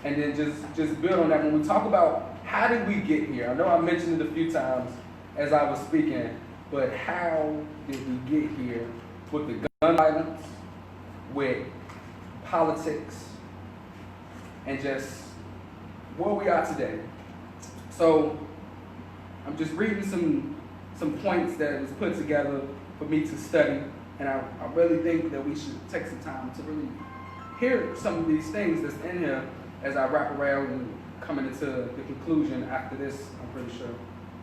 A: and then just build on that. When we talk about how did we get here, I know I mentioned it a few times as I was speaking, but how did we get here with the gun violence, with politics, and just where we are today? So I'm just reading some points that was put together for me to study, and I really think that we should take some time to really hear some of these things that's in here as I wrap around and coming into the conclusion after this. I'm pretty sure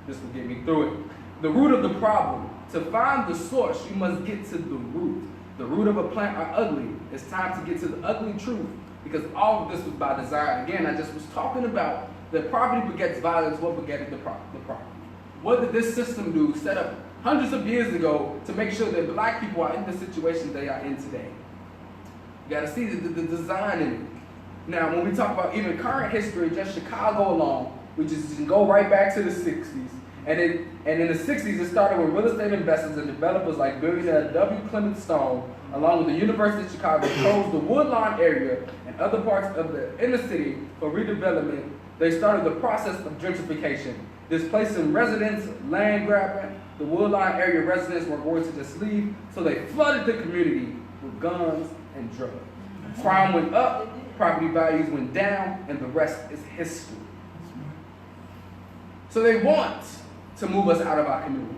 A: this will get me through it. The root of the problem. To find the source, you must get to the root. The root of a plant are ugly. It's time to get to the ugly truth, because all of this was by design. Again, I just was talking about that poverty begets violence. What begetted the problem? What did this system do? Set up hundreds of years ago to make sure that black people are in the situation they are in today. You got to see the design in it. Now, when we talk about even current history, just Chicago alone, we just can go right back to the 60s. And in the 60s, it started with real estate investors and developers like billionaire W. Clement Stone, along with the University of Chicago, chose the Woodlawn area and other parts of the inner city for redevelopment. They started the process of gentrification, displacing residents, land grabbing. The Woodlawn area residents were going to just leave, so they flooded the community with guns and drugs. Crime went up, property values went down, and the rest is history. So they want to move us out of our communities.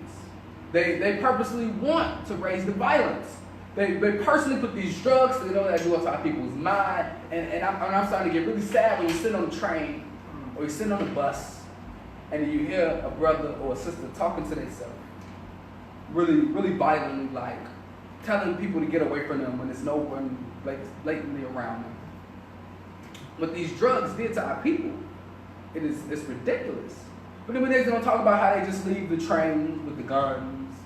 A: They purposely want to raise the violence. They personally put these drugs, they know that do to our people's mind. And I'm starting to get really sad when you sit on the train or you sit on the bus and you hear a brother or a sister talking to themselves really, really violently, like telling people to get away from them when there's no one blatantly around them. What these drugs did to our people, it's ridiculous. But then they're going to talk about how they just leave the trains with the guns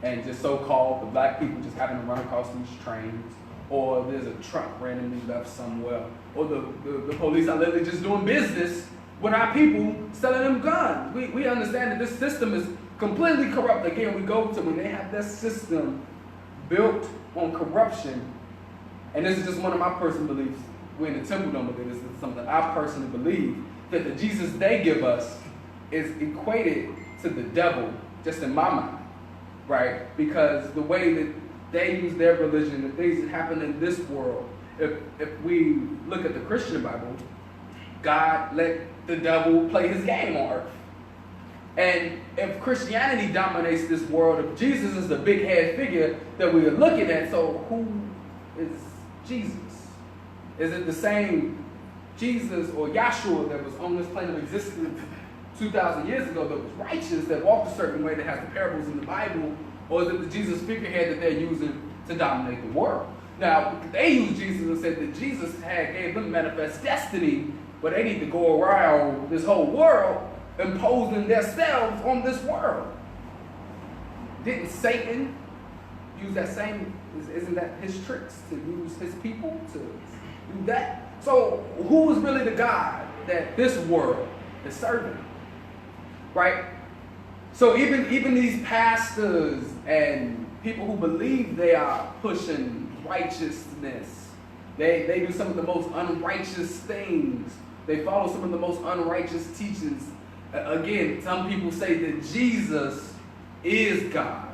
A: and just so-called the black people just having to run across these trains, or there's a truck randomly left somewhere, or the police are literally just doing business with our people selling them guns. We understand that this system is completely corrupt. Again, we go to when they have this system built on corruption, and this is just one of my personal beliefs. We're in the temple don't believe this. It's something I personally believe, that the Jesus they give us is equated to the devil, just in my mind, right? Because the way that they use their religion, the things that happen in this world, if we look at the Christian Bible, God let the devil play his game on earth. And if Christianity dominates this world, if Jesus is the big head figure that we are looking at, so who is Jesus? Is it the same Jesus or Yahshua that was on this plane of existence 2,000 years ago that was righteous, that walked a certain way, that has the parables in the Bible? Or is it the Jesus figurehead that they're using to dominate the world? Now, they used Jesus and said that Jesus gave them manifest destiny, but they need to go around this whole world imposing themselves on this world. Didn't Satan use that same, isn't that his tricks, to use his people to do that? So who is really the God that this world is serving? Right? So even these pastors and people who believe they are pushing righteousness, they do some of the most unrighteous things. They follow some of the most unrighteous teachings. Again, some people say that Jesus is God.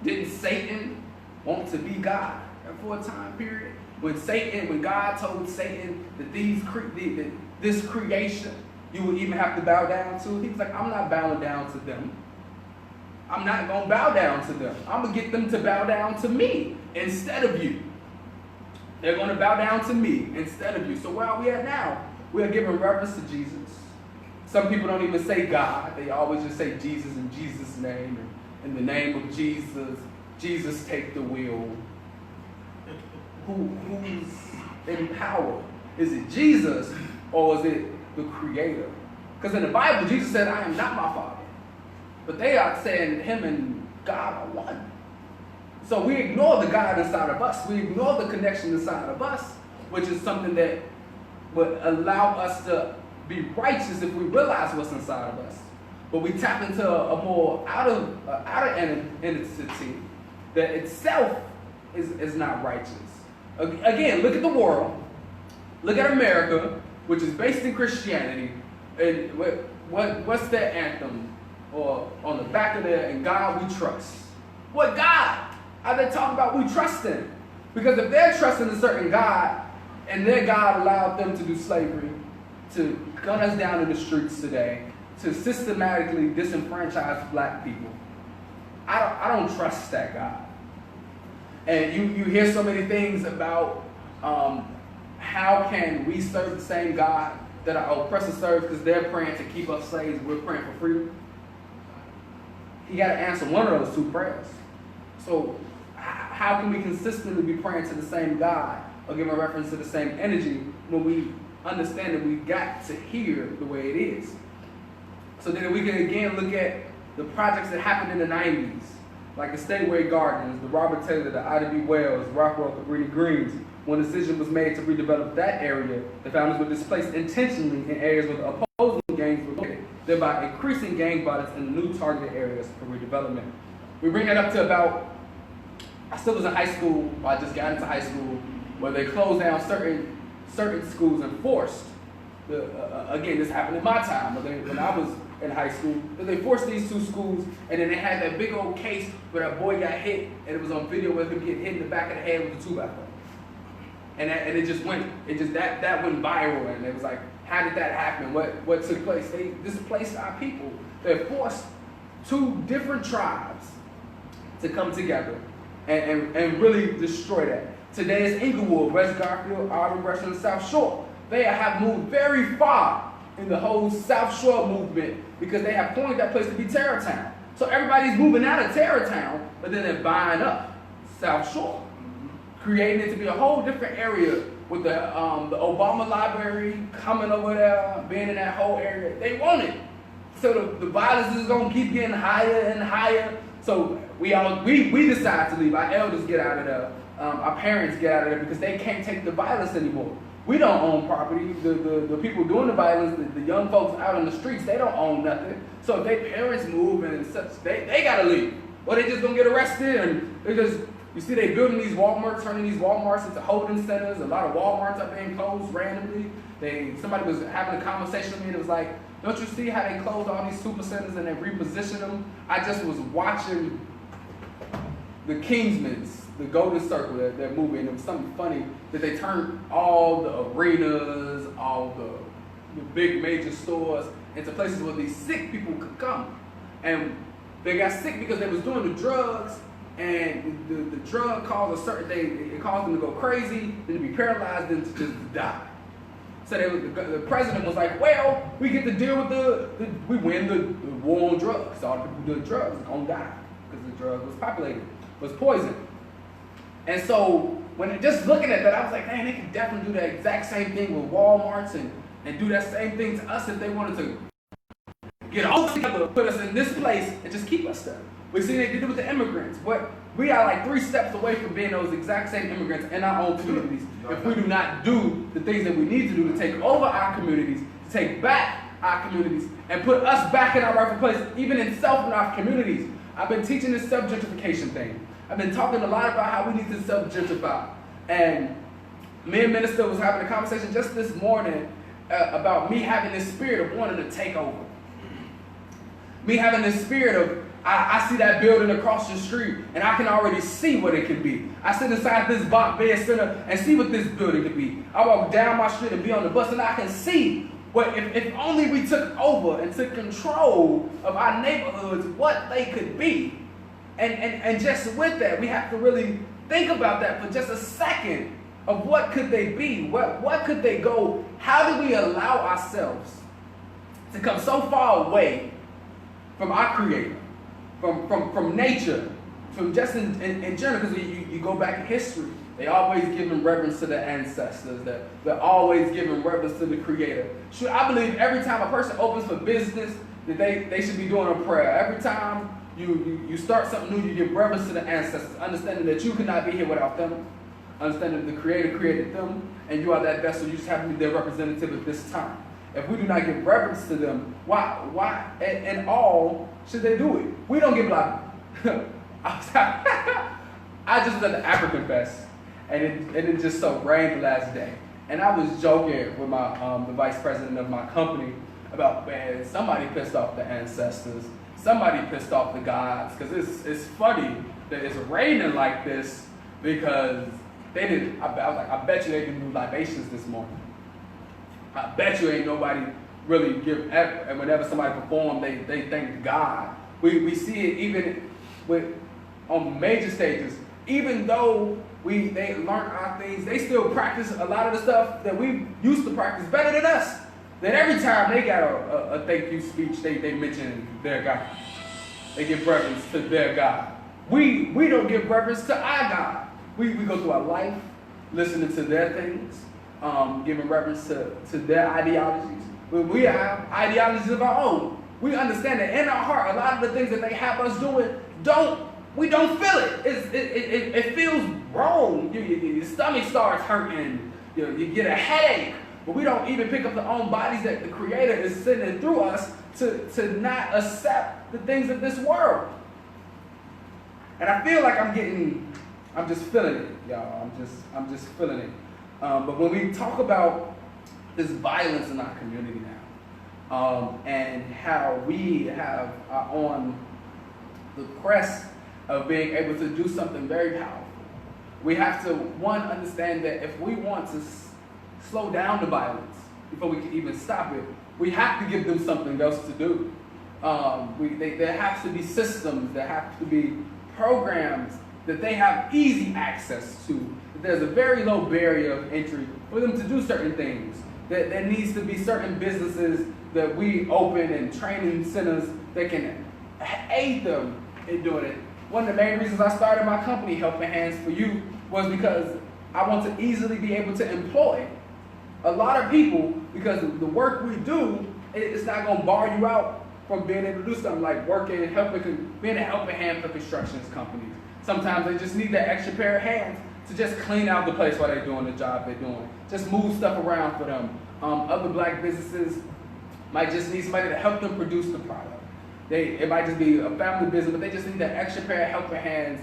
A: Didn't Satan want to be God for a time period? When God told Satan that this creation you would even have to bow down to, he was like, I'm not bowing down to them. I'm not going to bow down to them. I'm going to get them to bow down to me instead of you. They're going to bow down to me instead of you. So where are we at now? We are giving reverence to Jesus. Some people don't even say God. They always just say Jesus in Jesus' name. And in the name of Jesus, Jesus take the wheel. Who's in power? Is it Jesus or is it the Creator? Because in the Bible, Jesus said, I am not my Father. But they are saying him and God are one. So we ignore the God inside of us. We ignore the connection inside of us, which is something that would allow us to be righteous if we realize what's inside of us. But we tap into a more outer entity that itself is not righteous. Again, look at the world. Look at America, which is based in Christianity. And what's their anthem? or on the back of there, "In God we trust." What God are they talking about we trust in? Because if they're trusting a certain God, and their God allowed them to do slavery, to gun us down in the streets today, to systematically disenfranchise black people, I don't trust that God. And you hear so many things about how can we serve the same God that our oppressors serve, because they're praying to keep us slaves, we're praying for freedom. You got to answer one of those two prayers. So how can we consistently be praying to the same God or giving reference to the same energy when we understand that we got to hear the way it is? So then we can again look at the projects that happened in the 90s, like the Stateway Gardens, the Robert Taylor, the Ida B. Wells, Rockwell Cabrini Greens. When a decision was made to redevelop that area, the families were displaced intentionally in areas where the opposing gangs were located, thereby increasing gang violence in the new targeted areas for redevelopment. We bring that up to about, I still was in high school, I just got into high school, where they closed down certain schools and forced, again, this happened in my time, when I was in high school, that they forced these two schools, and then they had that big old case where that boy got hit, and it was on video with him getting hit in the back of the head with a 2x4. And it just went, that went viral, and it was like, how did that happen? What took place? They displaced our people. They forced two different tribes to come together and really destroy that. Today is Inglewood, West Garfield, Auburn, Gresham, and South Shore. They have moved very far in the whole South Shore movement because they have coined that place to be Terror Town. So everybody's moving out of Terror Town, but then they're buying up South Shore, creating it to be a whole different area with the Obama Library coming over there, being in that whole area. They want it. So the violence is going to keep getting higher and higher. So we decide to leave. Our elders get out of there. Our parents get out of there because they can't take the violence anymore. We don't own property. The people doing the violence, the young folks out on the streets, they don't own nothing. So if their parents move and such, they got to leave. Or they just going to get arrested and they just... You see, they building these Walmarts, turning these Walmarts into holding centers. A lot of Walmarts are being closed randomly. Somebody was having a conversation with me and it was like, don't you see how they closed all these super centers and they reposition them? I just was watching the Kingsmans, the Golden Circle, that movie, and it was something funny that they turned all the arenas, all the big major stores into places where these sick people could come. And they got sick because they was doing the drugs. And the drug caused a certain thing, it caused them to go crazy, then to be paralyzed, then to just die. So the president was like, well, we get to deal with we win the war on drugs. All the people doing drugs are going to die because the drug was poison. And so just looking at that, I was like, man, they could definitely do the exact same thing with Walmarts and do that same thing to us if they wanted to get all together, put us in this place, and just keep us there. We see they did it with the immigrants. We are like 3 steps away from being those exact same immigrants in our own communities if we do not do the things that we need to do to take over our communities, to take back our communities, and put us back in our rightful place, even in self in our communities. I've been teaching this self-gentrification thing. I've been talking a lot about how we need to self-gentrify. And me and Minister was having a conversation just this morning about me having this spirit of wanting to take over. Me having this spirit of, I see that building across the street, and I can already see what it can be. I sit inside this Bach Bed Center and see what this building could be. I walk down my street and be on the bus, and I can see what if only we took over and took control of our neighborhoods, what they could be. And just with that, we have to really think about that for just a second of what could they be, what could they go, how do we allow ourselves to come so far away from our Creator? From nature, from just in general, because you go back in history, they always giving reverence to the ancestors, they're always giving reverence to the Creator. I believe every time a person opens for business, that they should be doing a prayer. Every time you start something new, you give reverence to the ancestors, understanding that you could not be here without them, understanding that the Creator created them, and you are that vessel, you just have to be their representative at this time. If we do not give reverence to them, why and all should they do it? We don't give like, I just was at the African Fest, and it just so rained the last day. And I was joking with my the vice president of my company about, man, somebody pissed off the ancestors. somebody pissed off the gods, because it's funny that it's raining like this because they didn't. I was like, I bet you they didn't do libations this morning. I bet you ain't nobody really give effort, and whenever somebody perform, they thank God. We see it even on major stages. Even though they learn our things, they still practice a lot of the stuff that we used to practice better than us. Then every time they got a thank you speech, they mention their God. They give reverence to their God. We don't give reverence to our God. We go through our life listening to their things, giving reverence to their ideologies. We have ideologies of our own. We understand that in our heart, a lot of the things that they have us doing, we don't feel it. It feels wrong. Your stomach starts hurting. You get a headache. But we don't even pick up the own bodies that the Creator is sending through us to not accept the things of this world. And I feel like I'm just feeling it, y'all. I'm just feeling it. But when we talk about this violence in our community now, and how we are on the crest of being able to do something very powerful, we have to, one, understand that if we want to slow down the violence before we can even stop it, we have to give them something else to do. There has to be systems, there have to be programs that they have easy access to. There's a very low barrier of entry for them to do certain things. That there needs to be certain businesses that we open and training centers that can aid them in doing it. One of the main reasons I started my company, Helping Hands for You, was because I want to easily be able to employ a lot of people, because the work we do, it's not going to bar you out from being able to do something like working, being a helping hand for construction companies. Sometimes they just need that extra pair of hands to just clean out the place while they're doing the job they're doing. Just move stuff around for them. Other black businesses might just need somebody to help them produce the product. It might just be a family business, but they just need that extra pair of helping hands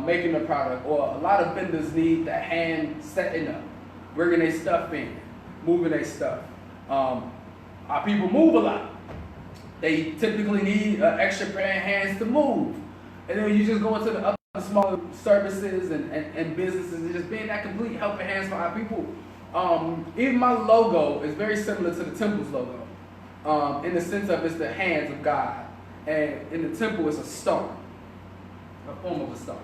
A: making the product. Or a lot of vendors need that hand setting up, bringing their stuff in, moving their stuff. Our people move a lot. They typically need an extra pair of hands to move. And then you just go into the other smaller services and businesses and just being that complete helping hands for our people. Even my logo is very similar to the temple's logo, in the sense of it's the hands of God. And in the temple, it's a star, a form of a star.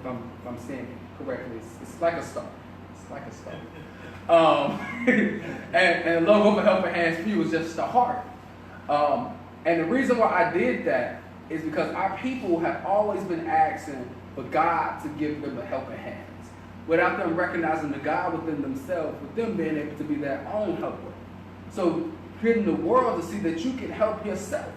A: If I'm saying it correctly, it's like a star. It's like a star. And the logo for Helping Hands for You is just a heart. And the reason why I did that is because our people have always been asking for God to give them a helping hands, without them recognizing the God within themselves, with them being able to be their own helper. So creating the world to see that you can help yourself,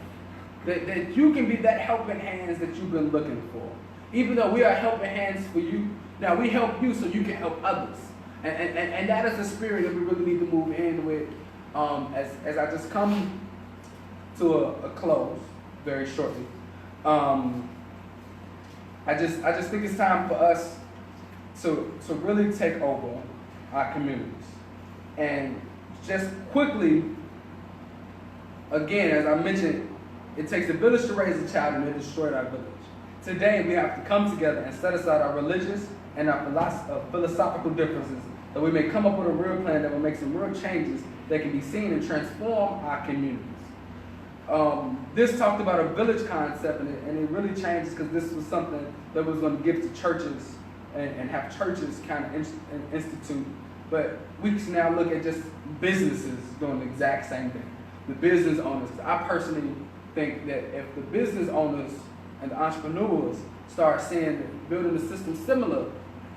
A: that you can be that helping hands that you've been looking for. Even though we are helping hands for you, now we help you so you can help others. And that is the spirit that we really need to move in with. As I just come to a close very shortly, I just think it's time for us to really take over our communities. And just quickly, again, as I mentioned, it takes a village to raise a child, and they destroyed our village. Today, we have to come together and set aside our religious and our philosophical differences, that we may come up with a real plan that will make some real changes that can be seen and transform our communities. This talked about a village concept, and it really changes because this was something that was going to give to churches and have churches kind of institute. But we can now look at just businesses doing the exact same thing. The business owners. I personally think that if the business owners and the entrepreneurs start seeing building a system similar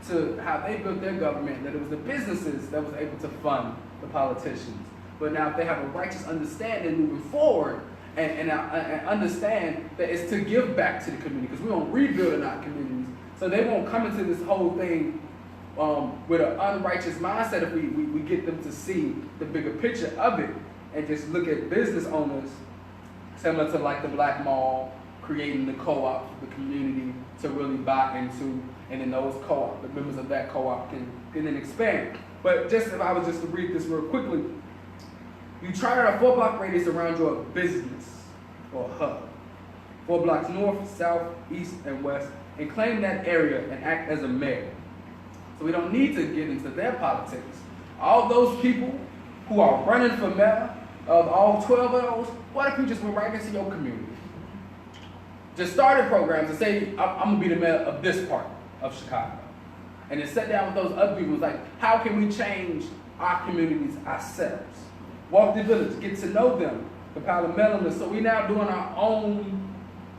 A: to how they built their government, that it was the businesses that was able to fund the politicians. But now if they have a righteous understanding moving forward, and understand that it's to give back to the community, because we won't rebuild in our communities. So they won't come into this whole thing with an unrighteous mindset if we get them to see the bigger picture of it and just look at business owners similar to like the Black Mall, creating the co-op for the community to really buy into, and then those co-op, the members of that co-op can then expand. But just if I was just to read this real quickly, you chart out a 4-block radius around your business, or hub. 4 blocks north, south, east, and west, and claim that area and act as a mayor. So we don't need to get into their politics. All those people who are running for mayor, of all 12 of those, what if you just went right into your community? Just started programs and say, I'm gonna be the mayor of this part of Chicago. And then sit down with those other people, it's like, how can we change our communities ourselves? Walk the village, get to know them, compile a mailing list. So we're now doing our own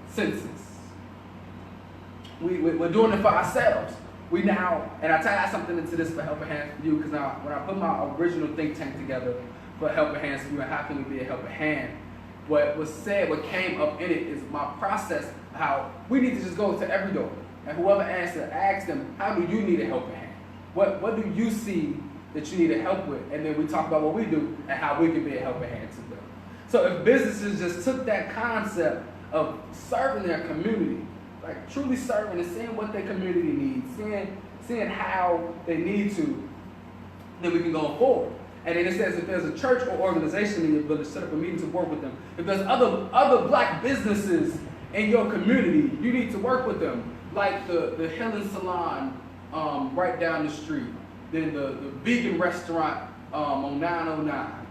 A: census. We're doing it for ourselves. We now, and I tie something into this for Helping Hands for You, because now when I put my original think tank together for Helping Hands for You and how can we be a helping hand, what was said, what came up in it is my process, how we need to just go to every door. And whoever answers, ask them, how do you need a helping hand? What do you see that you need help with? And then we talk about what we do and how we can be a helping hand to them. So if businesses just took that concept of serving their community, like truly serving and seeing what their community needs, seeing how they need to, then we can go forward. And then it says if there's a church or organization in your village, set up a meeting to work with them. If there's other black businesses in your community, you need to work with them. Like the Helen Salon right down the street. Then the vegan restaurant on 909.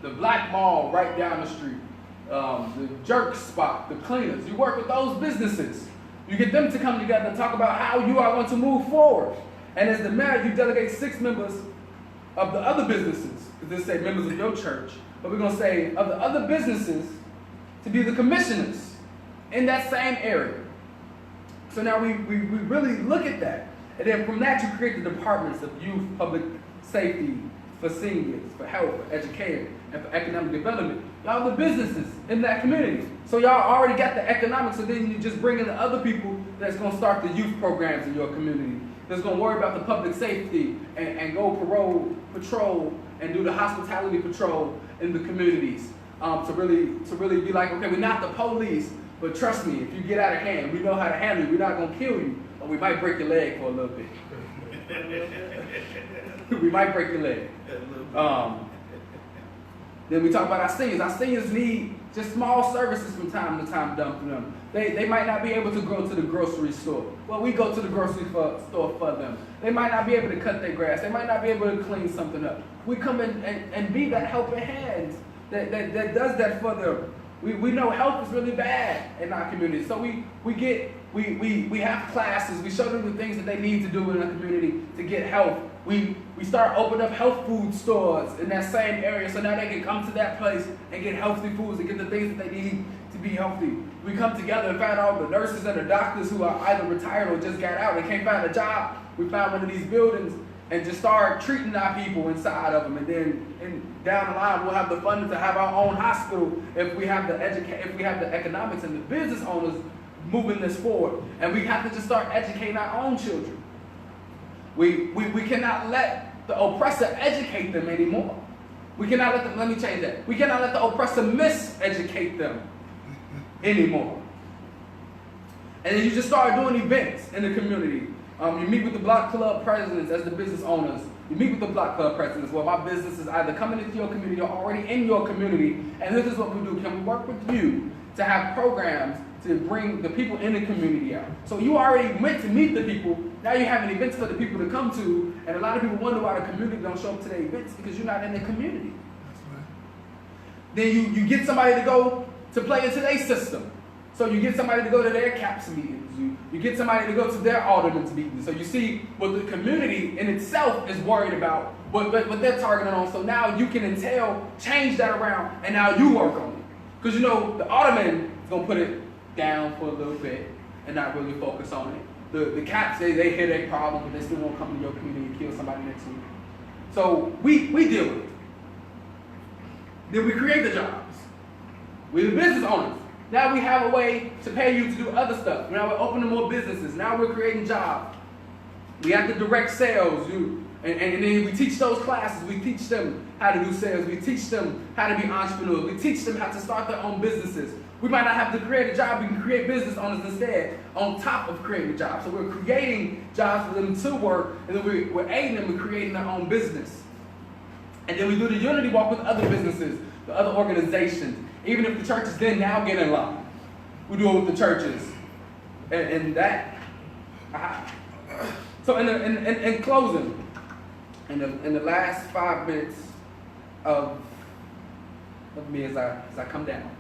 A: The Black Mall right down the street. The jerk spot, the cleaners. You work with those businesses. You get them to come together and talk about how you are going to move forward. And as the mayor, you delegate 6 members of the other businesses. Because they say members of your church. But we're going to say of the other businesses to be the commissioners in that same area. So now we really look at that. And then from that you create the departments of youth, public safety, for seniors, for health, for education, and for economic development. Y'all the businesses in that community. So y'all already got the economics, so then you just bring in the other people that's going to start the youth programs in your community. That's going to worry about the public safety and go patrol and do the hospitality patrol in the communities. To really be like, okay, we're not the police, but trust me, if you get out of hand, we know how to handle you. We're not going to kill you, but we might break your leg for a little bit. We might break your leg. Then we talk about our seniors. Our seniors need just small services from time to time done for them. They might not be able to go to the grocery store. Well, we go to the grocery store for them. They might not be able to cut their grass. They might not be able to clean something up. We come in and be that helping hand that does that for them. We know health is really bad in our community. So we have classes. We show them the things that they need to do in our community to get health. We start opening up health food stores in that same area, so now they can come to that place and get healthy foods and get the things that they need to be healthy. We come together and find all the nurses and the doctors who are either retired or just got out and can't find a job. We found one of these buildings and just start treating our people inside of them. And then down the line, we'll have the funding to have our own hospital if we have the economics and the business owners moving this forward. And we have to just start educating our own children. We cannot let the oppressor educate them anymore. We cannot let them, let me change that. We cannot let the oppressor miseducate them anymore. And then you just start doing events in the community. You meet with the block club presidents as the business owners. You meet with the block club presidents. Well, my business is either coming into your community or already in your community. And this is what we do. Can we work with you to have programs to bring the people in the community out? So you already went to meet the people. Now you're having events for the people to come to. And a lot of people wonder why the community don't show up to their events because you're not in the community.
C: That's right.
A: Then you get somebody to go to play into their system. So you get somebody to go to their CAPS meetings. You get somebody to go to their alderman's meetings. So you see what the community in itself is worried about, what they're targeting on. So now you can change that around, and now you work on it. Because you know the alderman is going to put it down for a little bit and not really focus on it. The CAPS, they hear their problem, but they still won't come to your community and kill somebody next week. So we deal with it. Then we create the jobs. We're the business owners. Now we have a way to pay you to do other stuff. Now we're opening more businesses. Now we're creating jobs. We have the direct sales. And then we teach those classes. We teach them how to do sales. We teach them how to be entrepreneurs. We teach them how to start their own businesses. We might not have to create a job. We can create business owners instead on top of creating a job. So we're creating jobs for them to work, and then we're aiding them in creating their own business. And then we do the unity walk with other businesses, the other organizations. Even if the churches then now get in line, we do it with the churches. And that, so in closing, in the last 5 minutes of me as I come down,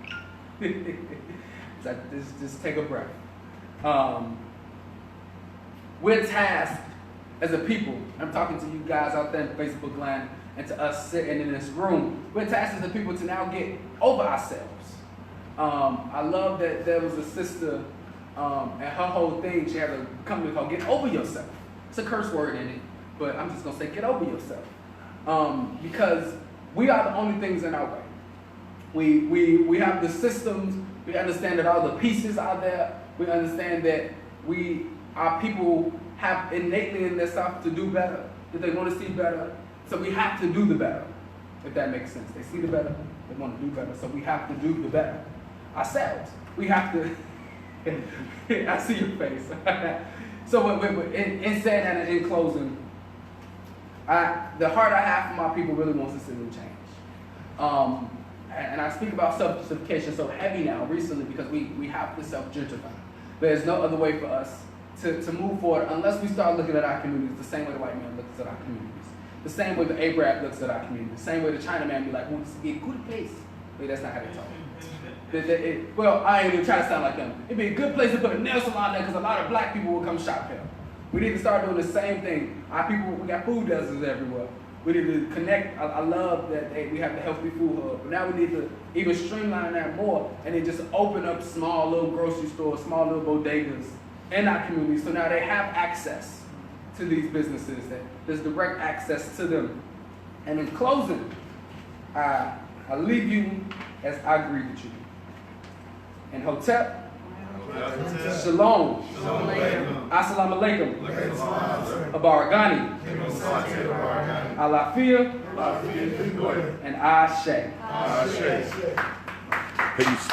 A: just take a breath. We're tasked as a people. I'm talking to you guys out there in Facebook land and to us sitting in this room. We're tasked as a people to now get over ourselves. I love that there was a sister, and her whole thing, she had a company called Get Over Yourself. It's a curse word in it, but I'm just gonna say get over yourself. Because we are the only things in our way. We have the systems, we understand that all the pieces are there, we understand that our people have innately in themselves to do better, that they want to see better, so we have to do the better, if that makes sense. They see the better, they want to do better, so we have to do the better ourselves. We have to, I see your face. So in saying that and in closing, the heart I have for my people really wants to see them change. And I speak about self-justification so heavy now recently because we have to self-gentrify. There's no other way for us to move forward unless we start looking at our communities the same way the white man looks at our communities, the same way the Arab looks at our community, the same way the Chinaman be like, oh, this is a good place. Wait, that's not how they talk. Well, I ain't even trying to sound like them. It'd be a good place to put a nail salon there because a lot of black people will come shop here. We need to start doing the same thing. Our people, we got food deserts everywhere. We need to connect. I love that we have the healthy food hub, but now we need to even streamline that more and then just open up small little grocery stores, small little bodegas in our community so now they have access to these businesses, that there's direct access to them. And in closing, I leave you as I greeted you. In Hotep, Shalom, Assalamu alaikum, Abaragani, Alafia, and Ashe.
F: Peace.